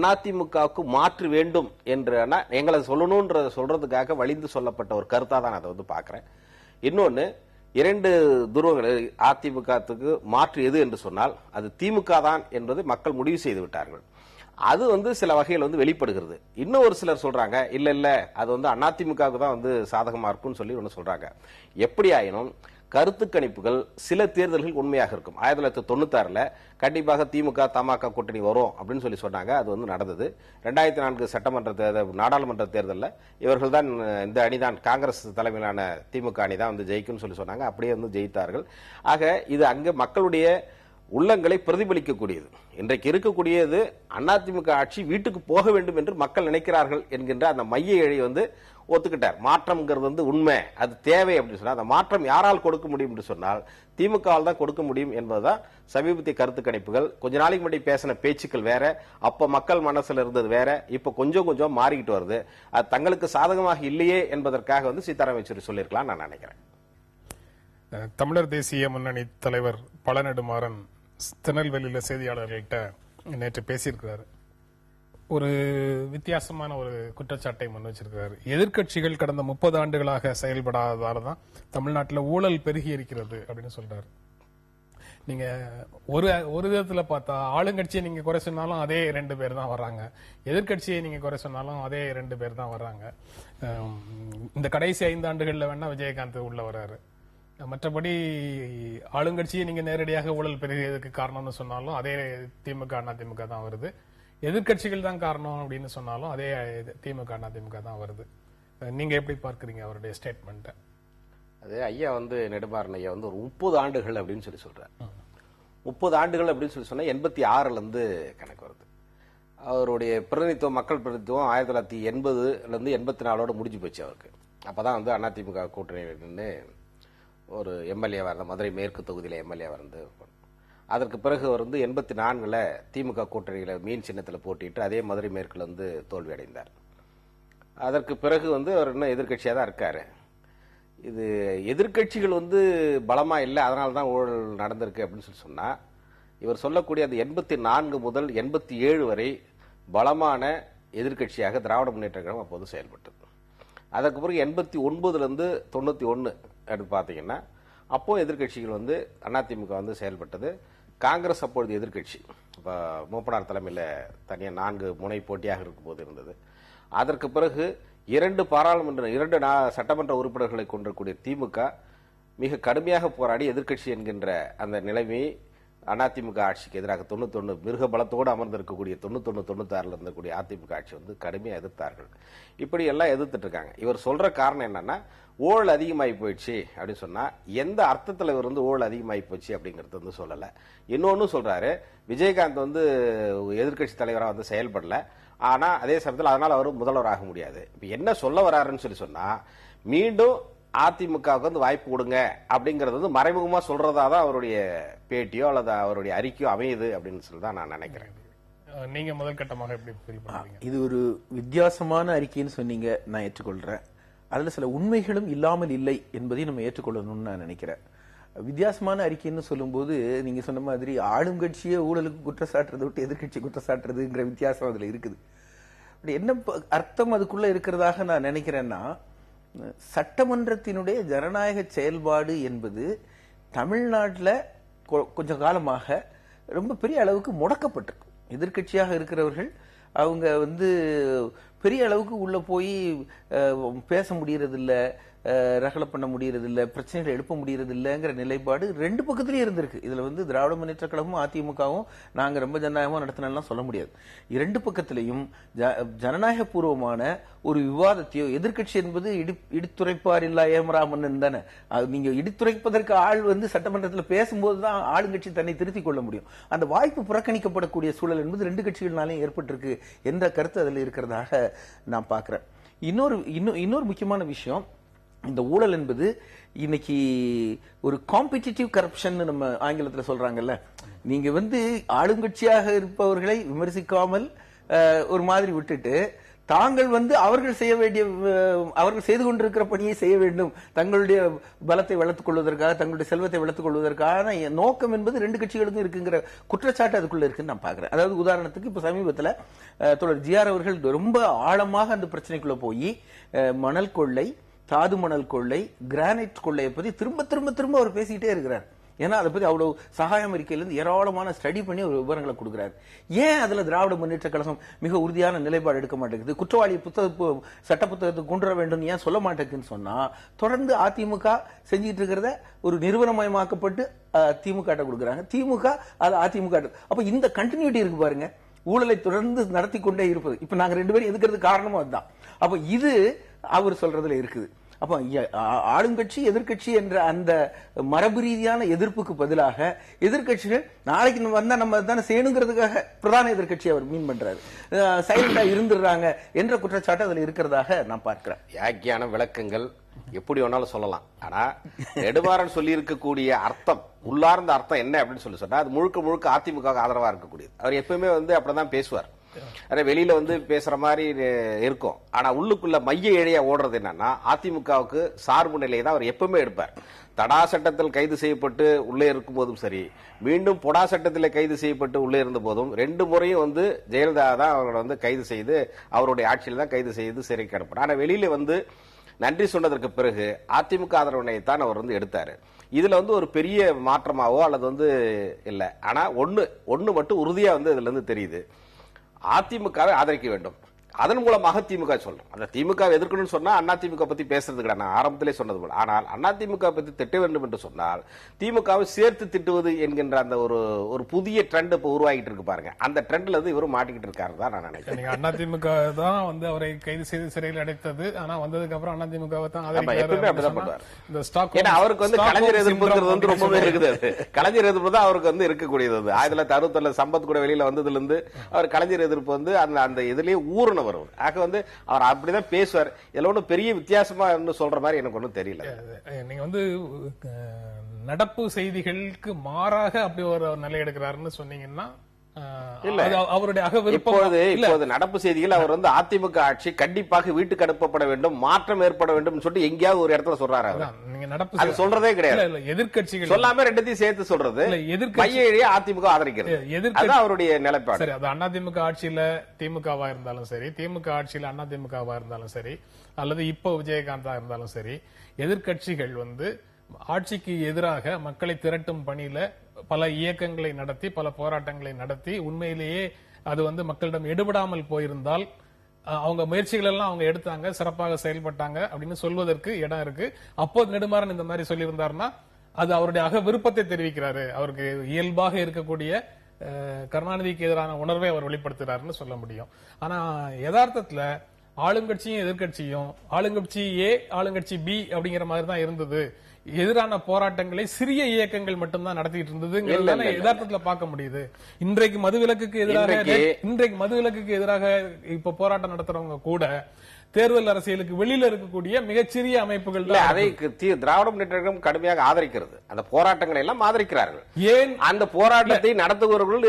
அதிமுகவுக்கு மாற்று வேண்டும் என்று எங்களை சொல்லணும்ன்ற சொல்றதுக்காக வலிந்து சொல்லப்பட்ட ஒரு கருத்தா தான் அதை பாக்குறேன். இன்னொன்னு, இரண்டு துருவங்கள் அதிமுகத்துக்கு மாற்று எது என்று சொன்னால் அது திமுக தான் என்பதை மக்கள் முடிவு செய்து விட்டார்கள். அது சில வகையில் வெளிப்படுகிறது. இன்னும் ஒரு சிலர் சொல்றாங்க இல்ல இல்ல அது அதிமுகவுக்கு தான் சாதகமா இருக்கும்னு சொல்லி ஒன்னு சொல்றாங்க. எப்படி ஆயினும் கருத்து கணிப்புகள் சில தேர்தல்கள் உண்மையாக இருக்கும். 1996 கண்டிப்பாக திமுக தமாக கூட்டணி வரும் அப்படின்னு சொல்லி சொன்னாங்க. அது நடந்தது. 2004 சட்டமன்ற தேர்தல், நாடாளுமன்ற தேர்தலில் இவர்கள் தான் இந்த அணிதான், காங்கிரஸ் தலைமையிலான திமுக அணி தான் ஜெயிக்கும்னு சொல்லி சொன்னாங்க. அப்படியே ஜெயித்தார்கள். ஆக இது அங்கு மக்களுடைய உள்ளங்களை பிரதிபலிக்கக்கூடியது. இன்றைக்கு இருக்கக்கூடியது அதிமுக ஆட்சி வீட்டுக்கு போக வேண்டும் என்று மக்கள் நினைக்கிறார்கள் என்கின்ற அந்த மைய இழை ஒத்துக்கிட்டார். மாற்றம்ங்கிறது உண்மை, அது தேவை அப்படின்னு சொன்னா அந்த மாற்றம் யாரால் கொடுக்க முடியும் என்று சொன்னால் திமுகவால் தான் கொடுக்க முடியும் என்பதுதான் சமீபத்திய கருத்து கணிப்புகள். கொஞ்ச நாளைக்கு முன்னாடி பேசின பேச்சுக்கள் வேற, அப்ப மக்கள் மனசுல இருந்தது வேற, இப்ப கொஞ்சம் கொஞ்சம் மாறிக்கிட்டு வருது. அது தங்களுக்கு சாதகமாக இல்லையே என்பதற்காக சீதாராம் யெச்சூரி சொல்லியிருக்கலாம் நான் நினைக்கிறேன். தமிழர் தேசிய முன்னணி தலைவர் பழ நெடுமாறன் திருநெல்வேலியில செய்தியாளர்கள்ட்ட நேற்று பேசியிருக்கிறாரு. ஒரு வித்தியாசமான ஒரு குற்றச்சாட்டை முன் வச்சிருக்கிறார். எதிர்க்கட்சிகள் கடந்த 30 ஆண்டுகளாக செயல்படாததாலதான் தமிழ்நாட்டில் ஊழல் பெருகி இருக்கிறது அப்படின்னு சொல்றாரு. நீங்க ஒரு விதத்துல பார்த்தா ஆளுங்கட்சியை நீங்க குறை சொன்னாலும் அதே 2 பேர் தான் வர்றாங்க, எதிர்கட்சியை நீங்க குறை சொன்னாலும் அதே 2 பேர் தான் வர்றாங்க. இந்த கடைசி 5 ஆண்டுகள்ல வேணா விஜயகாந்த் உள்ள வர்றாரு. மற்றபடி ஆளுங்கட்சியை நீங்க நேரடியாக ஊழல் பெருகியதுக்கு காரணம்னு சொன்னாலும் அதே திமுக அதிமுக தான் வருது. எதிர்கட்சிகள் தான் காரணம் அப்படின்னு சொன்னாலும் அதே திமுக அதிமுக தான் வருது. நீங்க எப்படி பார்க்கறீங்க அவருடைய ஸ்டேட்மெண்ட்? அது ஐயா நெடுமாறன் ஐயா ஒரு 30 ஆண்டுகள் அப்படின்னு சொல்லி சொல்றாரு. 30 ஆண்டுகள் அப்படின்னு சொல்லி சொன்னா 86ல இருந்து கணக்கு வருது. அவருடைய பிரதிநிதித்துவம், மக்கள் பிரதிநிதித்துவம் 1980ல இருந்து 84ஓட முடிஞ்சு போச்சு அவருக்கு. அப்பதான் அதிமுக கூட்டணி நின்று ஒரு எம்எல்ஏவா இருந்த, மதுரை மேற்கு தொகுதியில எம்எல்ஏவா இருந்து, அதற்கு பிறகு 84ல திமுக கூட்டணியில மீன் சின்னத்தில் போட்டிட்டு அதே மதுரை மேற்குல தோல்வி அடைந்தார். அதற்கு பிறகு அவர் இன்னும் எதிர்கட்சியா தான் இருக்காரு. இது எதிர்கட்சிகள் பலமா இல்லை, அதனாலதான் ஊழல் நடந்திருக்கு அப்படின்னு சொல்லி சொன்னா, இவர் சொல்லக்கூடிய அந்த 84 முதல் 87 வரை பலமான எதிர்கட்சியாக திராவிட முன்னேற்ற கழகம் அப்போது செயல்பட்டது. அதற்கு பிறகு 89ல இருந்து 91 எடுத்து பாத்தீங்கன்னா அப்போ எதிர்கட்சிகள் அதிமுக செயல்பட்டது. காங்கிரஸ் அப்பொழுது எதிர்கட்சி, மூப்பனார் தலைமையில் தனியாக 4 முனை போட்டியாக இருக்கும் போது இருந்தது. அதற்கு பிறகு 2 சட்டமன்ற உறுப்பினர்களை கொண்டிருக்கூடிய திமுக மிக கடுமையாக போராடி எதிர்கட்சி என்கின்ற அந்த நிலைமையை அதிமுக ஆட்சிக்கு எதிராக 91 மிருக பலத்தோடு அமர்ந்திருக்கக்கூடிய 91-96 இருந்தக்கூடிய அதிமுக ஆட்சி கடுமையாக எதிர்த்தார்கள். இப்படி எல்லாம் எதிர்த்துட்டு இருக்காங்க. இவர் சொல்ற காரணம் என்னன்னா, ஊழல் அதிகமாகி போயிடுச்சு அப்படின்னு சொன்னா எந்த அர்த்தத்தில் இவர் ஊழல் அதிகமாகி போச்சு அப்படிங்கறது சொல்லல. இன்னொன்னு சொல்றாரு, விஜயகாந்த் எதிர்கட்சி தலைவராக செயல்படல, ஆனா அதே சமயத்தில் அதனால அவர் முதல்வராக முடியாது. இப்ப என்ன சொல்ல வராருன்னு சொல்லி சொன்னா, மீண்டும் அதிமுகவுக்கு வாய்ப்பு கொடுங்க அப்படிங்கறது மறைமுகமா சொல்றதா தான் அவருடைய பேட்டியோ அல்லது அவருடைய அறிக்கையோ அமையுது அப்படின்னு சொல்லி தான் நான் நினைக்கிறேன். நீங்க முதல் கட்டமாக எப்படி ஃபீல் பண்றீங்க? இது ஒரு வித்தியாசமான அறிக்கைன்னு சொன்னீங்க, நான் ஏற்றுக்கொள்றேன். அதுல சில உண்மைகளும் இல்லாமல் இல்லை என்பதையும் நம்ம ஏற்றுக்கொள்ளணும்னு நான் நினைக்கிறேன். வித்தியாசமான அறிக்கைன்னு சொல்லும்போது நீங்க சொன்ன மாதிரி ஆளும் கட்சியை ஊழலுக்கு குற்றச்சாட்டுறதை விட்டு எதிர்கட்சி குற்றச்சாட்டுறதுங்கிற வித்தியாசம் அதுல இருக்குது. என்ன அர்த்தம் அதுக்குள்ள இருக்கிறதாக நான் நினைக்கிறேன்னா, சட்டமன்றத்தினுடைய ஜனநாயக செயல்பாடு என்பது தமிழ்நாட்டில் கொஞ்ச காலமாக ரொம்ப பெரிய அளவுக்கு முடக்கப்பட்டிருக்கு. எதிர்கட்சியாக இருக்கிறவர்கள் அவங்க பெரிய அளவுக்கு உள்ள போய் பேச முடியறதில்ல, ரகலை பண்ண முடியறதில்ல, பிரச்சனைகளை எழுப்ப முடியறதில்லைங்கிற நிலைப்பாடு 2 பக்கத்திலேயே இருந்திருக்கு. இதுல திராவிட முன்னேற்ற கழகமும் அதிமுகவும் நாங்க ரொம்ப ஜனநாயகமா நடத்தினலாம் சொல்ல முடியாது. 2 பக்கத்திலையும் ஜனநாயக பூர்வமான ஒரு விவாதத்தையோ, எதிர்கட்சி என்பது இடித்துரைப்பார் இல்லா ஏமராமன் தானே, நீங்க இடித்துரைப்பதற்கு ஆள் சட்டமன்றத்தில் பேசும்போதுதான் ஆளுங்கட்சி தன்னை திருத்திக் கொள்ள முடியும். அந்த வாய்ப்பு புறக்கணிக்கப்படக்கூடிய சூழல் என்பது 2 கட்சிகள்னாலே ஏற்பட்டிருக்கு என்ற கருத்து அதில் இருக்கிறதாக நான் பார்க்கிறேன். இன்னொரு முக்கியமான விஷயம், இந்த ஊழல் என்பது இன்னைக்கு ஒரு காம்படிட்டிவ் கரப்ஷன் நம்ம ஆங்கிலத்துல சொல்றாங்கல்ல. நீங்க ஆளுங்கட்சியாக இருப்பவர்களை விமர்சிக்காமல் ஒரு மாதிரி விட்டுட்டு தாங்கள் அவர்கள் செய்ய வேண்டிய, அவர்கள் செய்து கொண்டிருக்கிற பணியை செய்ய வேண்டும், தங்களுடைய பலத்தை வளர்த்துக் கொள்வதற்காக, தங்களுடைய செல்வத்தை வளர்த்துக் கொள்வதற்கான நோக்கம் என்பது 2 கட்சிகளுக்கும் இருக்குங்கிற குற்றச்சாட்டு அதுக்குள்ள இருக்குன்னு நான் பாக்குறேன். அதாவது உதாரணத்துக்கு இப்ப சமீபத்தில் தோழர் ஜிஆர் அவர்கள் ரொம்ப ஆழமாக அந்த பிரச்சனைக்குள்ள போய் மணல் கொள்ளை, தாது மணல் கொள்ளை, கிரானைட் கொள்ளையை பத்தி திரும்ப திரும்ப திரும்ப அவர் பேசிக்கிட்டே இருக்கிறார். ஏன்னா அதை பத்தி அவ்வளவு சகாயம் அறிக்கையிலிருந்து ஏராளமான ஸ்டடி பண்ணி ஒரு விவரங்களை கொடுக்கிறார். ஏன் அதுல திராவிட முன்னேற்ற கழகம் மிக உறுதியான நிலைப்பாடு எடுக்க மாட்டேங்குது? குற்றவாளி சட்ட புத்தகத்துக்கு கொண்டு வர வேண்டும் ஏன் சொல்ல மாட்டேங்குன்னு சொன்னா, தொடர்ந்து அதிமுக செஞ்சிட்டு இருக்கிறத ஒரு நிறுவனமயமாக்கப்பட்டு திமுக கொடுக்குறாங்க, திமுக அது அதிமுக. அப்ப இந்த கண்டினியூட்டி இருக்கு பாருங்க, ஊழலை தொடர்ந்து நடத்தி கொண்டே இருப்பது. இப்ப நாங்க 2 பேரும் எதுக்கிறது காரணமும் அதுதான். அப்ப இது அவர் சொல்றதுல இருக்குது. அப்ப ஆளுங்கட்சி எதிர்கட்சி என்ற அந்த மரபு ரீதியான எதிர்ப்புக்கு பதிலாக எதிர்கட்சிகள் நாளைக்கு வந்தா நம்ம தானே செய்யணுங்கிறதுக்காக பிரதான எதிர்கட்சி அவர் மீன் பண்றாரு, சைலண்டா இருந்துடுறாங்க என்ற குற்றச்சாட்டு அதுல இருக்கிறதாக நான் பார்க்கிறேன். யாக்கியான விளக்கங்கள் எப்படி வேணாலும் சொல்லலாம். ஆனா நெடுமாறன் சொல்லி இருக்கக்கூடிய அர்த்தம், உள்ளார்ந்த அர்த்தம் என்ன அப்படின்னு சொன்னா, அது முழுக்க முழுக்க அதிமுக ஆதரவா இருக்கக்கூடியது. அவர் எப்பவுமே அப்படிதான் பேசுவார். வெளியில பேசுற மாதிரி இருக்கும். ஆனா உள்ளுக்குள்ள மைய இழையா ஓடுறது என்னன்னா, அதிமுகவுக்கு சார்பு நிலையை தான் அவர் எப்பவுமே எடுப்பார். தடா சட்டத்தில் கைது செய்யப்பட்டு உள்ளே இருக்கும் போதும் சரி, மீண்டும் பொடா சட்டத்தில் கைது செய்யப்பட்டு உள்ளே இருந்த போதும் 2 முறையும் ஜெயலலிதா தான் அவர்களை கைது செய்து, அவருடைய ஆட்சியில் தான் கைது செய்து சிறைக்கு அனுப்பினார். ஆனா வெளியில நன்றி சொன்னதற்கு பிறகு அதிமுக ஆதரவினை தான் அவர் எடுத்தாரு. இதுல ஒரு பெரிய மாற்றமாவோ அல்லது இல்ல. ஆனா ஒண்ணு மட்டும் உறுதியா இதுல தெரியுது, அதிமுகவை ஆதரிக்க வேண்டும். அதன் மூலமாக திமுக சொல்றோம். அந்த திமுக எதிர்க்கணும்னு சொன்னா அண்ணா திமுக பத்தி பேசுறது கிடையாது, நான் ஆரம்பத்திலே சொன்னது போல. ஆனால் அண்ணா திமுக பத்தி திட்ட வேண்டும் என்று சொன்னால் திமுகவை சேர்த்து திட்டுவது என்கின்ற அந்த ஒரு புதிய ட்ரெண்ட் இப்ப உருவாகிட்டு இருக்கு பாருங்க. அந்த ட்ரெண்ட்ல இவரும் மாட்டிக்கிட்டு இருக்காரு தான் நான் நினைக்கிறேன். அண்ணா திமுக தான் அவரை கைது செய்து சிறையில் அடைத்தது. ஆனா வந்ததுக்கு அப்புறம் அண்ணா திமுகவை தான் எப்பவுமே அப்படிதான் பண்ணுவார். ஏன்னா அவருக்கு கலைஞர் எதிர்ப்புங்கிறது ரொம்பவே இருக்குது. கலைஞர் எதிர்ப்பு தான் அவருக்கு இருக்கக்கூடியது. 1967 சம்பத் கூட வெளியில வந்ததுல இருந்து அவர் கலைஞர் எதிர்ப்பு அந்த இதுலயே ஊர்ன வரும். ஆக அவர் அப்படிதான் பேசுவார். இதுல ஒன்றும் பெரிய வித்தியாசமா சொல்ற மாதிரி எனக்கு ஒன்றும் தெரியல. நீங்க நடப்பு செய்திகளுக்கு மாறாக அப்படி ஒரு நிலை எடுக்கிறாருன்னு சொன்னீங்கன்னா அவருடைய இப்போது நடப்பு செய்திகள் அவர் அதிமுக ஆட்சி கண்டிப்பாக வீட்டுக்கு அனுப்பப்பட வேண்டும், மாற்றம் ஏற்பட வேண்டும் சொல்லிட்டு எங்கேயாவது ஒரு இடத்துல சொல்றாரு. நீங்க நடப்பு சொல்றதே கிடையாது. எதிர்கட்சிகள் சொல்லாம 2த்தையும் சேர்த்து சொல்றது. அதிமுக ஆதரிக்கிறது அவருடைய நிலைப்பாடு. சரி, அது அதிமுக ஆட்சியில திமுகவா இருந்தாலும் சரி, திமுக ஆட்சியில அதிமுகவா இருந்தாலும் சரி, அல்லது இப்போ விஜயகாந்தா இருந்தாலும் சரி, எதிர்கட்சிகள் ஆட்சிக்கு எதிராக மக்களை திரட்டும் பணியில பல இயக்கங்களை நடத்தி, பல போராட்டங்களை நடத்தி, உண்மையிலேயே அது மக்களிடம் எடுபடாமல் போயிருந்தால் அவங்க முயற்சிகள் எல்லாம் அவங்க எடுத்தாங்க, சிறப்பாக செயல்பட்டாங்க அப்படின்னு சொல்வதற்கு இடம் இருக்கு. அப்போது நெடுமாறன் இந்த மாதிரி சொல்லியிருந்தாருன்னா அது அவருடைய விருப்பத்தை தெரிவிக்கிறாரு. அவருக்கு இயல்பாக இருக்கக்கூடிய கருணாநிதிக்கு எதிரான உணர்வை அவர் வெளிப்படுத்துறாருன்னு சொல்ல முடியும். ஆனா யதார்த்தத்துல ஆளுங்கட்சியும் எதிர்கட்சியும் ஆளுங்கட்சி ஏ ஆளுங்கட்சி பி அப்படிங்கிற மாதிரி தான் இருந்தது. எதிரான போராட்டங்களை சிறிய இயக்கங்கள் மட்டும்தான் நடத்திட்டு இருந்தது யதார்த்தத்துல பார்க்க முடியுது. இன்றைக்கு மதுவிலக்குக்கு எதிராக இப்ப போராட்டம் நடத்துறவங்க கூட தேர்தல் அரசியலுக்கு வெளியில இருக்கக்கூடிய மிகச்சிறிய அமைப்புகள் அதை திராவிட முன்னேற்ற கழகம் கடுமையாக ஆதரிக்கிறது. அந்த போராட்டங்களை எல்லாம் ஆதரிக்கிறார்கள். ஏன் அந்த போராட்டத்தை நடத்துபவர்கள்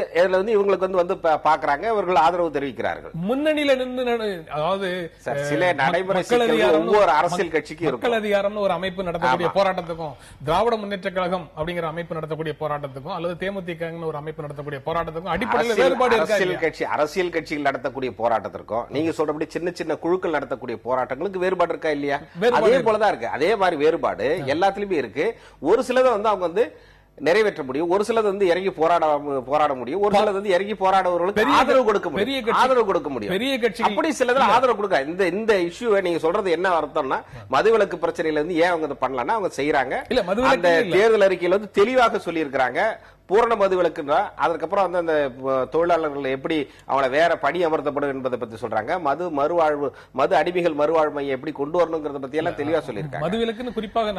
இவங்களுக்கு பாக்குறாங்க, இவர்கள் ஆதரவு தெரிவிக்கிறார்கள். முன்னணியில நின்று அதாவது சில நடைமுறை ஒவ்வொரு அரசியல் கட்சிக்கு மக்கள் அதிகாரம்னு ஒரு அமைப்பு நடத்தக்கூடிய போராட்டத்துக்கும், திராவிட முன்னேற்ற கழகம் அப்படிங்கிற அமைப்பு நடத்தக்கூடிய போராட்டத்துக்கும், அல்லது தேமுதிக ஒரு அமைப்பு நடத்தக்கூடிய போராட்டத்துக்கும் அடிப்படையில் வேறுபாடு இருக்கு. அரசியல் கட்சிகள் நடத்தக்கூடிய போராட்டத்திற்கும் நீங்க சொல்றபடி சின்ன சின்ன குழுக்கள் நடத்தக்கூடிய போராட்டங்களுக்கு வேறுபாடு இருக்கா இல்லையா? அதே போலதான் இருக்கு. அதே மாதிரி வேறுபாடு எல்லாத்திலுமே இருக்கு. ஒரு சிலதை அவங்க நிறைவேற்ற முடியும், ஒரு சிலது இறங்கி போராட முடியும், ஒரு சிலது இறங்கி போராடுவர்களுக்கு ஆதரவு கொடுக்க முடியும். பெரிய கட்சி அப்படி சிலதுல ஆதரவு கொடுக்க இந்த இஷ்யூவை நீங்க சொல்றது என்ன அர்த்தம்னா, மதுவிலக்கு பிரச்சனையில ஏன் அவங்க பண்ணலன்னா அவங்க செய்யறாங்க. அந்த தேர்தல் அறிக்கையில தெளிவாக சொல்லி இருக்கிறாங்க பூரண மதுவிலக்குன்றா. அதுக்கப்புறம் அந்த தொழிலாளர்கள் எப்படி அவங்களை வேற பணி அமர்த்தப்படும் என்பதை பத்தி சொல்றாங்க. மது அடிமைகள் மறுவாழ்வு மையம் எப்படி கொண்டு வரணுங்கிறத பத்தி எல்லாம் தெளிவா சொல்லியிருக்காங்க. மதுவிலக்குன்னு குறிப்பாக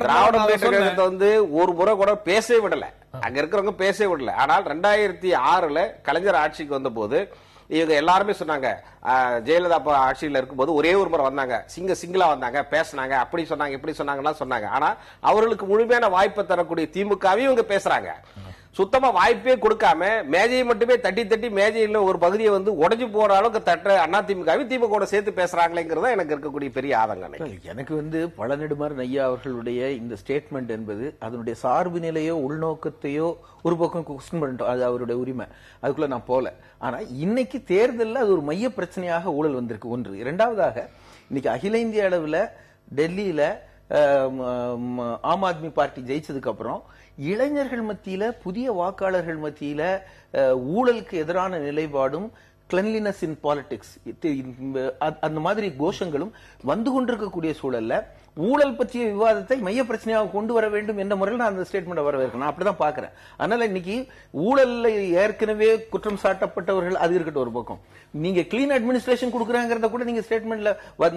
திராவிட முன்னேற்ற கழகத்தை ஒரு முறை கூட பேசவே விடல, அங்க இருக்கிறவங்க பேசவே விடல. ஆனால் 2006 கலைஞர் ஆட்சிக்கு வந்த போது இவங்க எல்லாருமே சொன்னாங்க, ஜெயலலிதா ஆட்சியில் இருக்கும்போது ஒரே ஒரு முறை வந்தாங்க, சிங்கிளா வந்தாங்க, பேசினாங்க, அப்படி சொன்னாங்க இப்படி சொன்னாங்க. ஆனா அவர்களுக்கு முழுமையான வாய்ப்பை தரக்கூடிய திமுகவையும் இவங்க பேசுறாங்க. சுத்தமா வாய்ப்பே கொடுக்காம மேஜையை மட்டுமே தட்டி மேஜையில ஒரு பகுதியை உடைஞ்சு போற அளவுக்கு தட்ட அதிமுகவையும் திமுக சேர்த்து பேசுறாங்களேங்கிறதா எனக்கு இருக்கக்கூடிய பெரிய ஆதங்கம். எனக்கு பல நெடுமாறன் ஐயா அவர்களுடைய இந்த ஸ்டேட்மெண்ட் என்பது அதனுடைய சார்பு நிலையோ உள்நோக்கத்தையோ ஒரு பக்கம் கொஸ்டின் பண்ணிட்டோம், அது அவருடைய உரிமை, அதுக்குள்ள நான் போல. ஆனா இன்னைக்கு தேர்தலில் அது ஒரு மைய பிரச்சனையாக ஊழல் வந்திருக்கு. ஒன்று. இரண்டாவதாக இன்னைக்கு அகில இந்திய அளவுல டெல்லியில ஆம் ஆத்மி பார்ட்டி ஜெயிச்சதுக்கு அப்புறம் இளைஞர்கள் மத்தியில, புதிய வாக்காளர்கள் மத்தியில ஊழலுக்கு எதிரான நிலைப்பாடும், கிளென்லினஸ் இன் பாலிடிக்ஸ் அந்த மாதிரி கோஷங்களும் வந்து கொண்டிருக்கக்கூடிய சூழல்ல ஊழல் பற்றிய விவாதத்தை மைய பிரச்சனையாக கொண்டு வர வேண்டும் என்ற முறையில் நான் அந்த ஸ்டேட்மெண்ட் வரவேற்கிறேன். நான் அப்படிதான் பாக்குறேன். அதனால இன்னைக்கு ஊழல்ல ஏற்கனவே குற்றம் சாட்டப்பட்டவர்கள் அது இருக்கட்டும் ஒரு பக்கம், நீங்க கிளீன் அட்மினிஸ்ட்ரேஷன் கொடுக்கறாங்கிறத கூட நீங்க ஸ்டேட்மெண்ட்ல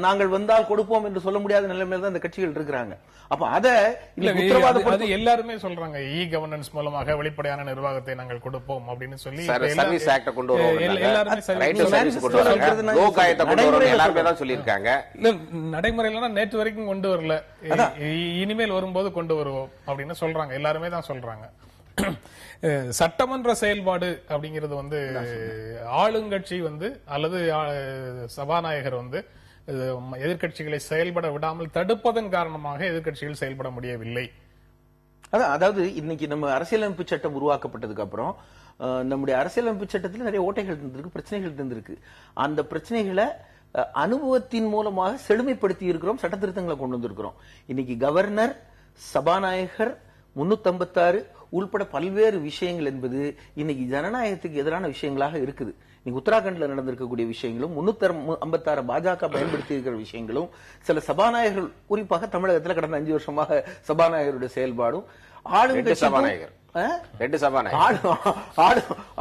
நாங்கள் வந்தால் கொடுப்போம் என்று சொல்ல முடியாத நிலைமையில தான் இந்த கட்சிகள் இருக்கிறாங்க. அப்ப அது எல்லாருமே சொல்றாங்க, இ கவர்னன்ஸ் மூலமாக வெளிப்படையான நிர்வாகத்தை நாங்கள் கொடுப்போம் அப்படின்னு சொல்லி சர்வீஸ் ஆக்ட் கொண்டு சொல்லியிருக்காங்க. நடைமுறையில நேற்று வரைக்கும் கொண்டு வரல, இனிமேல் வரும்போது கொண்டு வருவோம் அப்படின்னு சொல்றாங்க. எல்லாருமே தான் சொல்றாங்க. சட்டமன்ற செயல்பாடு அப்படிங்கிறது வந்து ஆளுங்கட்சி வந்து அல்லது சபாநாயகர் வந்து எதிர்க்கட்சிகளை செயல்பட விடாமல் தடுப்பதன் காரணமாக எதிர்க்கட்சிகள் செயல்பட முடியவில்லை. அதாவது இன்னைக்கு நம்ம அரசியலமைப்பு சட்டம் உருவாக்கப்பட்டதுக்கு அப்புறம் நம்முடைய அரசியலமைப்பு சட்டத்தில் நிறைய ஓட்டைகள் இருந்திருக்கு, பிரச்சனைகள் இருந்திருக்கு. அந்த பிரச்சனைகளை அனுபவத்தின் மூலமாக செழுமைப்படுத்தி இருக்கிறோம், சட்ட திருத்தங்களை கொண்டு வந்திருக்கிறோம். இன்னைக்கு கவர்னர், சபாநாயகர், 356 உள்பட பல்வேறு விஷயங்கள் என்பது இன்னைக்கு ஜனநாயகத்துக்கு எதிரான விஷயங்களாக இருக்குது. நீங்க உத்தராகண்ட்ல நடந்திருக்கக்கூடிய விஷயங்களும், 356 பாஜக பயன்படுத்தி இருக்கிற விஷயங்களும், சில சபாநாயகர்கள், குறிப்பாக தமிழகத்தில் கடந்த 5 வருஷமாக சபாநாயகருடைய செயல்பாடும்,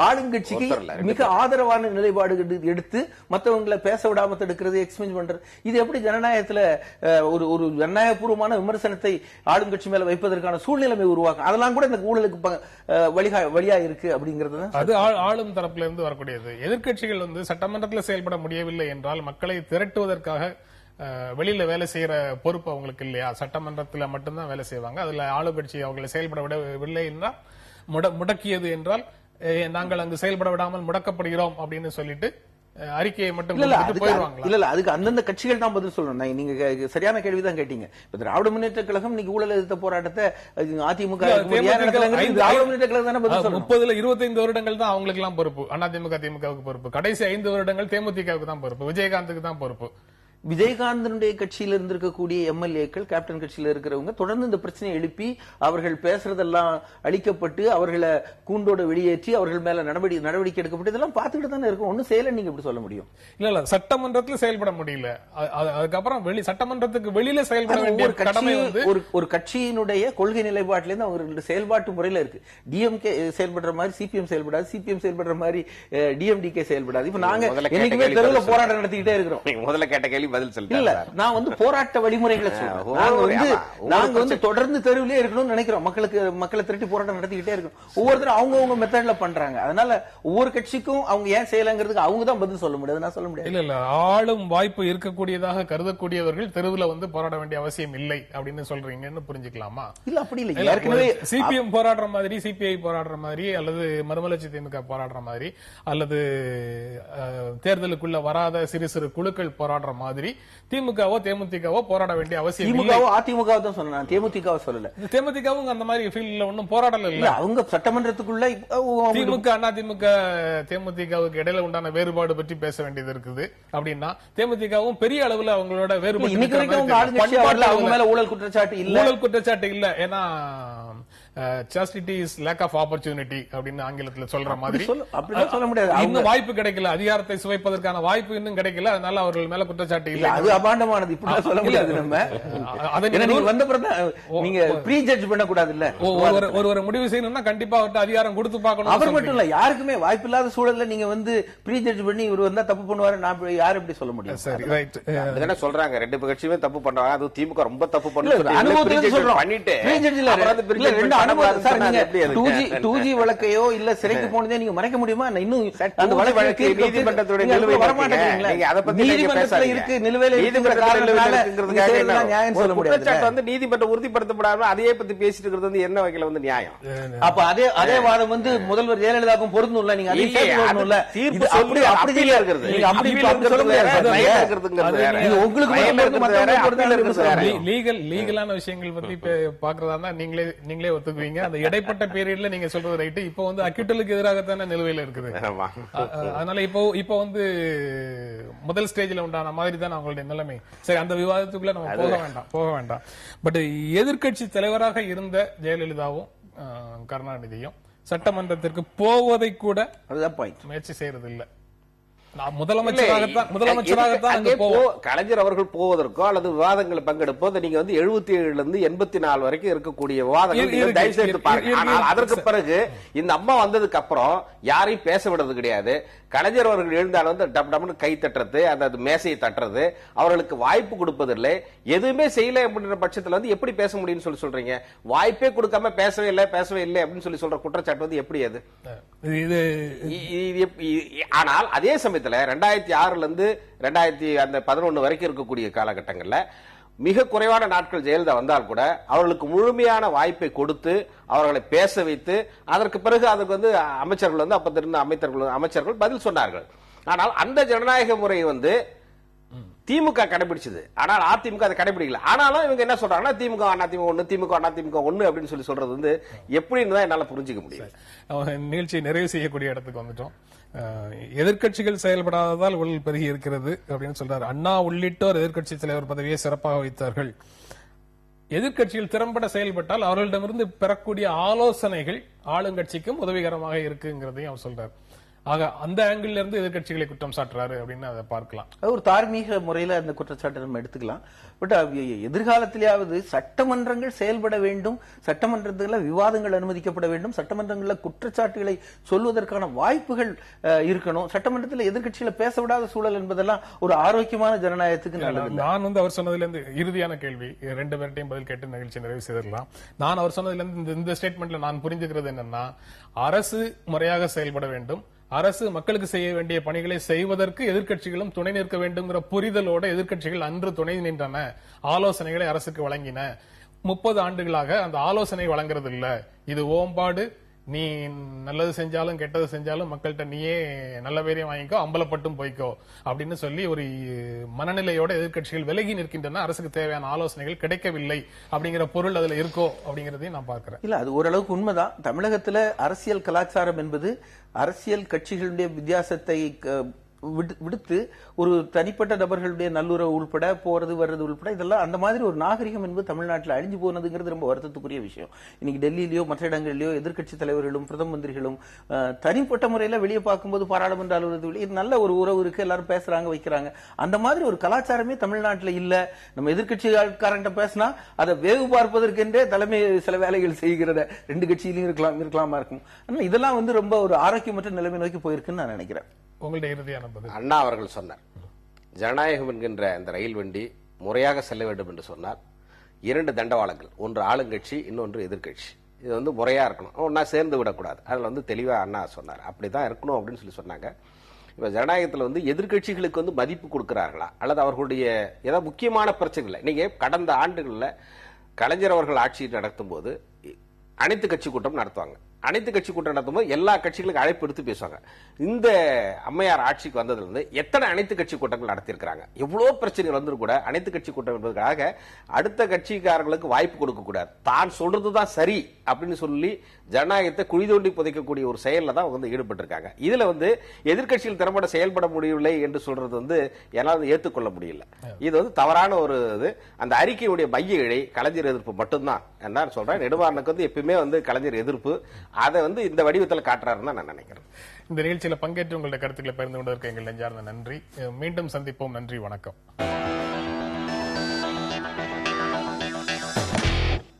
ஆளுங்கட்சிக்கு மிக ஆதரவான நிலைப்பாடு எடுத்து மற்றவங்களை பேச விடாம தடுக்கிறது, எக்ஸ்பெஞ்ச் பண்றது, இது எப்படி ஜனநாயகத்துல ஒரு ஜனநாயகபூர்வமான விமர்சனத்தை ஆளுங்கட்சி மேல வைப்பதற்கான சூழ்நிலைமை உருவாக்கும்? அதெல்லாம் கூட இந்த ஊழலுக்கு வழியா இருக்கு அப்படிங்கிறது அது ஆளும் தரப்புல இருந்து வரக்கூடியது. எதிர்க்கட்சிகள் வந்து சட்டமன்றத்தில் செயல்பட முடியவில்லை என்றால் மக்களை திரட்டுவதற்காக வெளியில வேலை செய்யற பொறுப்பு அவங்களுக்கு இல்லையா? சட்டமன்றத்துல மட்டும்தான் வேலை செய்வாங்க. அதுல ஆளுங்கட்சி அவங்களை செயல்பட விடவில்லை என்றால், முடக்கியது என்றால் நாங்கள் அங்கு செயல்பட விடாமல் முடக்கப்படுகிறோம் அப்படின்னு சொல்லிட்டு அறிக்கையை மட்டும் போயிடுவாங்க. இல்ல அதுக்கு அந்தந்த கட்சிகள் தான் பதில் சொல்லணும். நீங்க சரியான கேள்விதான் கேட்டீங்க. திராவிட முன்னேற்ற கழகம் இன்னைக்கு ஊழல் எதிர்த்த போராட்டத்தை அதிமுக திராவிட முன்னேற்ற கழகம் தானே பதில் சொல்லணும். 30ல 25 வருடங்கள் தான் அவங்களுக்கு எல்லாம் பொறுப்பு, அதிமுக திமுகவுக்கு பொறுப்பு. கடைசி 5 வருடங்கள் தேமுதிகவுக்கு தான் பொறுப்பு, விஜயகாந்துக்கு தான் பொறுப்பு. விஜயகாந்தனுடைய கட்சியில இருந்திருக்கக்கூடிய எம்எல்ஏக்கள், கேப்டன் கட்சியில இருக்கிறவங்க தொடர்ந்து இந்த பிரச்சனையை எழுப்பி அவர்கள் பேசுறதெல்லாம் அழிக்கப்பட்டு அவர்களை கூண்டோட வெளியேற்றி அவர்கள் மேல நடவடிக்கை எடுக்கப்பட்டு இதெல்லாம் பார்த்துக்கிட்டு தானே இருக்கும். ஒன்னும் செய்யல நீங்க எப்படி சொல்ல முடியும்? இல்ல சட்டமன்றத்துல செயல்பட முடியல, அதுக்கப்புறம் சட்டமன்றத்துக்கு வெளியில செயல்பட வேண்டிய கடமை வந்து ஒரு கட்சியினுடைய கொள்கை நிலைப்பாட்டில இருந்து அவர்களுடைய செயல்பாட்டு முறையில இருக்கு. டிஎம்கே செயல்படுற மாதிரி சிபிஎம் செயல்படாது, சிபிஎம் செயல்படுற மாதிரி டிஎம்டிகே செயல்படாது. இப்ப நாங்க என்னைக்குமே தெருவில் போராட்டம் நடத்திக்கிட்டே இருக்கிறோம். முதல்ல கேட்ட கேள்வி பதில் சொல்ல இல்ல, நான் வந்து போராட்ட வழிமுறைகளை சொல்றேன். நாங்க வந்து தொடர்ந்து தெருவிலே இருக்கணும்னு நினைக்கிறோம். மக்களை திரட்டி போராட்டம் நடத்திக்கிட்டே இருக்கணும். ஒவ்வொருத்தரும் அவங்க மெத்தட்ல பண்றாங்க. அதனால ஒவ்வொரு கட்சிக்கும் அவங்க ஏன் செய்யலங்கிறதுக்கு அவங்க தான் பதில் சொல்ல முடியாது, நான் சொல்ல முடியாது. இல்ல ஆளும் வாய்ப்பு இருக்கக்கூடியதாக கருதக்கூடியவர்கள் தெருவில் வந்து போராட வேண்டிய அவசியம் இல்லை அப்படின்னு சொல்றீங்கன்னு புரிஞ்சுக்கலாமா? இல்ல அப்படி இல்லை. ஏற்கனவே சிபிஎம் போராடுற மாதிரி, சிபிஐ போராடுற மாதிரி, அல்லது மறுமலர்ச்சி திமுக போராடுற மாதிரி, அல்லது தேர்தலுக்குள்ள வராத சிறு சிறு குழுக்கள் போராடுற மாதிரி திமுகவோ தேமுதிகவோ போராட வேண்டிய அவசியம் இல்லை. திமுகவோ அதிமுக தான் சொன்னேன், தேமுதிகவோ சொல்லல. தேமுதிகவும் அந்த மாதிரி ஃபீல்ட்ல ஒன்னும் போராடல இல்ல. அவங்க சட்டமன்றத்துக்குள்ள திமுக அதிமுக தேமுதிகவுக்கு இடையில உண்டான வேறுபாடு பற்றி பேச வேண்டியது இருக்குது. அப்படின்னா தேமுதிகவும் பெரிய அளவுல அவங்களோட வேறுபாடு ஊழல் குற்றச்சாட்டு இல்ல. ஏன்னா chastity is lack of opportunity அப்படின்னு ஆங்கிலத்துல சொல்ற மாதிரி சொல்ல முடியாது. இன்னும் வாய்ப்பு கிடைக்கல, அதிகாரத்தை சுவைப்பதற்கான வாய்ப்பு இன்னும் கிடைக்கல, அதனால அவர்கள் மேல குற்றச்சாட்டு இல்ல. அது அபாண்டமானது, இப்படி சொல்ல முடியாது. நம்ம நீங்க வந்த பிறகு நீங்க ப்ரீ ஜட்ஜ் பண்ண கூடாது. இல்ல ஒரு முடிவு செய்யணும்னா கண்டிப்பா அவர்கிட்ட அதிகாரம் கொடுத்து பார்க்கணும். அவர் மட்டும் இல்ல, யாருக்குமே வாய்ப்பு இல்லாத சூழல்ல நீங்க வந்து ப்ரீ ஜட்ஜ் பண்ணி இவர் வந்தா தப்பு பண்ணுவாரு, நான் யாரு எப்படி சொல்ல முடியும்? சரி, ரைட். அதனால சொல்றாங்க ரெண்டு கட்சியுமே தப்பு பண்றாங்க, அது திமுக ரொம்ப தப்பு பண்ணுது. அனுபவத்துல சொல்றோம் பண்ணிட்டு 2G வழக்கையோ இல்ல சிறைக்கு போனதே நீங்க மறைக்க முடியுமா? இன்னும் அந்த வழக்கு நீதிமன்றத்துடைய நீதிமன்றத்துல இருக்கு, நிலுவையில நியாயம் சொல்ல முடியாது. வந்து நீதிமன்றம் உறுதிப்படுத்தப்படாம அதையே பத்தி பேசிட்டு இருக்கிறது வந்து என்ன வகையில வந்து நியாயம்? அப்ப அதே வாதம் வந்து முதல்வர் ஜெயலலிதாவுக்கும் பொருந்தும் இல்ல. நீங்க தீர்ப்பு அப்படி அப்படியே இருக்கிறது, லீகலான விஷயங்கள் பத்தி பாக்குறதா நீங்களே ஒத்துக்குவீங்க. அந்த இடைப்பட்ட பீரியட்ல நீங்க சொல்றது ரைட்டு. இப்போ வந்து அக்யூட்டலுக்கு எதிராகத்தான நிலுவையில இருக்குது. ஆமா. அதனால இப்போ வந்து முதல் ஸ்டேஜ்ல உண்டான மாதிரி தான் அவங்களுடைய நிலைமை. சரி, அந்த விவாதத்துக்குள்ள நம்ம போக வேண்டாம். பட் எதிர்க்கட்சி தலைவராக இருந்த ஜெயலலிதாவும் கருணாநிதியும் சட்டமன்றத்திற்கு போவதை கூட முயற்சி செய்யறது இல்ல. முதலமைச்சராகத்தான் கலைஞர் அவர்கள் போவதற்கோ அல்லது விவாதங்களை பங்கெடுப்போ நீங்க வந்து 77 இருந்து 84 வரைக்கும் இருக்கக்கூடிய விவாதங்கள் தயவு செய்து பாருங்க. ஆனால் அதற்கு பிறகு இந்த அம்மா வந்ததுக்கு அப்புறம் யாரையும் பேச விடுறது கிடையாது. கலைஞர் அவர்கள் எழுந்தாலும் வந்து டப் டப்னு கை தட்டுறது, அந்த மேசையை தட்டுறது, அவர்களுக்கு வாய்ப்பு கொடுப்பதில்லை. எதுவுமே செய்யல அப்படின்ற பட்சத்துல வந்து எப்படி பேச முடியும்னு சொல்லி சொல்றீங்க? வாய்ப்பே கொடுக்காம பேசவே இல்லை அப்படின்னு சொல்லி சொல்ற குற்றச்சாட்டு வந்து எப்படி அது? ஆனால் அதே சமயத்தில் 2006 இருந்து 2011 வரைக்கும் இருக்கக்கூடிய காலகட்டங்கள்ல மிக குறைவான நாட்கள் ஜெயலலிதா வந்தால் கூட அவர்களுக்கு முழுமையான வாய்ப்பை கொடுத்து அவர்களை பேச வைத்து அதற்கு பிறகு அதுக்கு வந்து அமைச்சர்கள் வந்து அப்ப இருந்த அமைச்சர்கள் பதில் சொன்னார்கள். ஆனால் அந்த ஜனநாயக முறை வந்து திமுக கடைபிடிச்சது. ஆனால் அதிமுக அதை கடைபிடிக்கல. ஆனாலும் இவங்க என்ன சொல்றாங்கன்னா திமுக ஒண்ணு அப்படின்னு சொல்லி சொல்றது வந்து எப்படின்னு தான் என்னால புரிஞ்சுக்க முடியும். நிகழ்ச்சியை நிறைவு செய்யக்கூடிய இடத்துக்கு வந்துட்டோம். எதிர்க்கட்சிகள் செயல்படாததால் ஊழல் பெருகி இருக்கிறது அப்படின்னு சொல்றாரு. அண்ணா உள்ளிட்டோர் எதிர்க்கட்சி தலைவர் பதவியை சிறப்பாக வைத்தார்கள். எதிர்க்கட்சிகள் திறம்பட செயல்பட்டால் அவர்களிடமிருந்து பெறக்கூடிய ஆலோசனைகள் ஆளுங்கட்சிக்கும் உதவிகரமாக இருக்குங்கிறதையும் அவர் சொல்றாரு. ஆக அந்த ஆங்கிள் இருந்து எதிர்க்கட்சிகளை குற்றம் சாட்டுறாரு அப்படின்னு அதை பார்க்கலாம். ஒரு தார்மீக முறையில அந்த குற்றச்சாட்டை நம்ம எடுத்துக்கலாம். பட் எதிர்காலத்திலேயாவது சட்டமன்றங்கள் செயல்பட வேண்டும், சட்டமன்றத்துல விவாதங்கள் அனுமதிக்கப்பட வேண்டும், சட்டமன்றங்கள்ல குற்றச்சாட்டுகளை சொல்வதற்கான வாய்ப்புகள் இருக்கணும். சட்டமன்றத்தில் எதிர்க்கட்சிகளை பேச விடாத சூழல் என்பதெல்லாம் ஒரு ஆரோக்கியமான ஜனநாயகத்துக்கு நல்லது. நான் வந்து அவர் சொன்னதுல இருந்து இறுதியான கேள்வி 2 பேர்ட்டையும் பதில் கேட்டு நிகழ்ச்சி நிறைவு செய்திடலாம். நான் அவர் சொன்னதுல இருந்து இந்த ஸ்டேட்மெண்ட்ல நான் புரிஞ்சுக்கிறது என்னன்னா, அரசு முறையாக செயல்பட வேண்டும், அரசு மக்களுக்கு செய்ய வேண்டிய பணிகளை செய்வதற்கு எதிர்க்கட்சிகளும் துணை நிற்க வேண்டும்ங்கிற புரிதலோட எதிர்க்கட்சிகள் அன்று துணை நின்றன, ஆலோசனைகளை அரசுக்கு வழங்கின. 30 ஆண்டுகளாக அந்த ஆலோசனை வழங்குறது இல்ல. இது ஓம்பாடு, நீ நல்லது செஞ்சாலும் கெட்டது செஞ்சாலும் மக்கள்கிட்ட நீயே நல்ல பேரையும் வாங்கிக்கோ, அம்பலப்பட்டும் போய்க்கோ அப்படின்னு சொல்லி ஒரு மனநிலையோட எதிர்க்கட்சிகள் விலகி நிற்கின்றன. அரசுக்கு தேவையான ஆலோசனைகள் கிடைக்கவில்லை அப்படிங்கிற பொருள் அதுல இருக்கோ அப்படிங்கறதையும் நான் பார்க்கிறேன். இல்ல, அது ஓரளவுக்கு உண்மைதான். தமிழகத்துல அரசியல் கலாச்சாரம் என்பது அரசியல் கட்சிகளுடைய வித்தியாசத்தை விடுத்து ஒரு தனிப்பட்ட நபர்களுடைய நல்லுறவு உள்பட போறது வர்றது உள்பட இதெல்லாம் அந்த மாதிரி ஒரு நாகரிகம் என்பது தமிழ்நாட்டில் அழிஞ்சு போனதுங்கிறது ரொம்ப வருத்தத்துக்குரிய விஷயம். இன்னைக்கு டெல்லியிலயோ மற்ற இடங்களிலோ எதிர்க்கட்சி தலைவர்களும் பிரதம மந்திரிகளும் தனிப்பட்ட முறையில வெளியே பார்க்கும்போது பாராளுமன்ற அலுவலகத்தில் இது நல்ல ஒரு உறவு இருக்கு, எல்லாரும் பேசுறாங்க வைக்கிறாங்க. அந்த மாதிரி ஒரு கலாச்சாரமே தமிழ்நாட்டில் இல்ல. நம்ம எதிர்க்கட்சிக்காரங்கிட்ட பேசினா அதை வேவு பார்ப்பதற்கென்றே தலைமை சில வேலைகள் செய்கிறத 2 கட்சியிலும் இருக்கலாமா இருக்கும். ஆனா இதெல்லாம் வந்து ரொம்ப ஒரு ஆரோக்கியமற்ற நிலைமை நோக்கி போயிருக்குன்னு நான் நினைக்கிறேன். உங்களுடைய இறுதியான பதில். அண்ணா அவர்கள் சொன்னார், ஜனநாயகம் என்கின்ற அந்த ரயில் வண்டி முறையாக செல்ல வேண்டும் என்று சொன்னால் 2 தண்டவாளங்கள், ஒன்று ஆளுங்கட்சி, இன்னொன்று எதிர்கட்சி. இது வந்து முறையா இருக்கணும், ஒன்னா சேர்ந்து விடக்கூடாது. அதுல வந்து தெளிவா அண்ணா சொன்னார், அப்படிதான் இருக்கணும் அப்படின்னு சொல்லி சொன்னாங்க. இப்ப ஜனநாயகத்தில் வந்து எதிர்கட்சிகளுக்கு வந்து மதிப்பு கொடுக்கிறார்களா அல்லது அவர்களுடைய ஏதாவது முக்கியமான பிரச்சனைகள்? நீங்க கடந்த ஆண்டுகளில் கலைஞர் அவர்கள் ஆட்சி நடத்தும் போது அனைத்து கட்சி கூட்டம் நடத்துவாங்க. அனைத்து கட்சி கூட்டம் நடத்தும்போது எல்லா கட்சிகளுக்கு அழைப்பு எடுத்து பேசுவாங்க. இந்த அம்மையார் ஆட்சிக்கு வந்ததுல இருந்து எத்தனை அனைத்து கட்சி கூட்டங்கள் நடத்தியிருக்கிறாங்க. எவ்வளவு பிரச்சனைகள் வந்து கூட அனைத்து கட்சி கூட்டம் என்பதற்காக அடுத்த கட்சிக்காரர்களுக்கு வாய்ப்பு கொடுக்க கூடாது, தான் சொல்றதுதான் சரி அப்படின்னு சொல்லி ஜனநாயகத்தை குழி தோண்டி புதைக்கக்கூடிய ஒரு செயல்ல தான் வந்து ஈடுபட்டு இருக்காங்க. இதுல வந்து எதிர்கட்சிகள் திறம்பட செயல்பட முடியவில்லை என்று சொல்றது வந்து என்னால் ஏற்றுக்கொள்ள முடியல. இது வந்து தவறான ஒரு இது. அந்த அறிக்கையுடைய மைய இழை கலைஞர் எதிர்ப்பு மட்டும்தான். என்ன சொல்றேன், நெடுமாறனுக்கு வந்து எப்பயுமே வந்து கலைஞர் எதிர்ப்பு, அதை வந்து இந்த வடிவத்தில் காட்டுறாருன்னு தான் நான் நினைக்கிறேன். இந்த நிகழ்ச்சியில பங்கேற்று உங்களுடைய கருத்துக்களை பகிர்ந்து கொண்டதற்கு எங்கள் நெஞ்சார்ந்த நன்றி. மீண்டும் சந்திப்போம். நன்றி, வணக்கம்.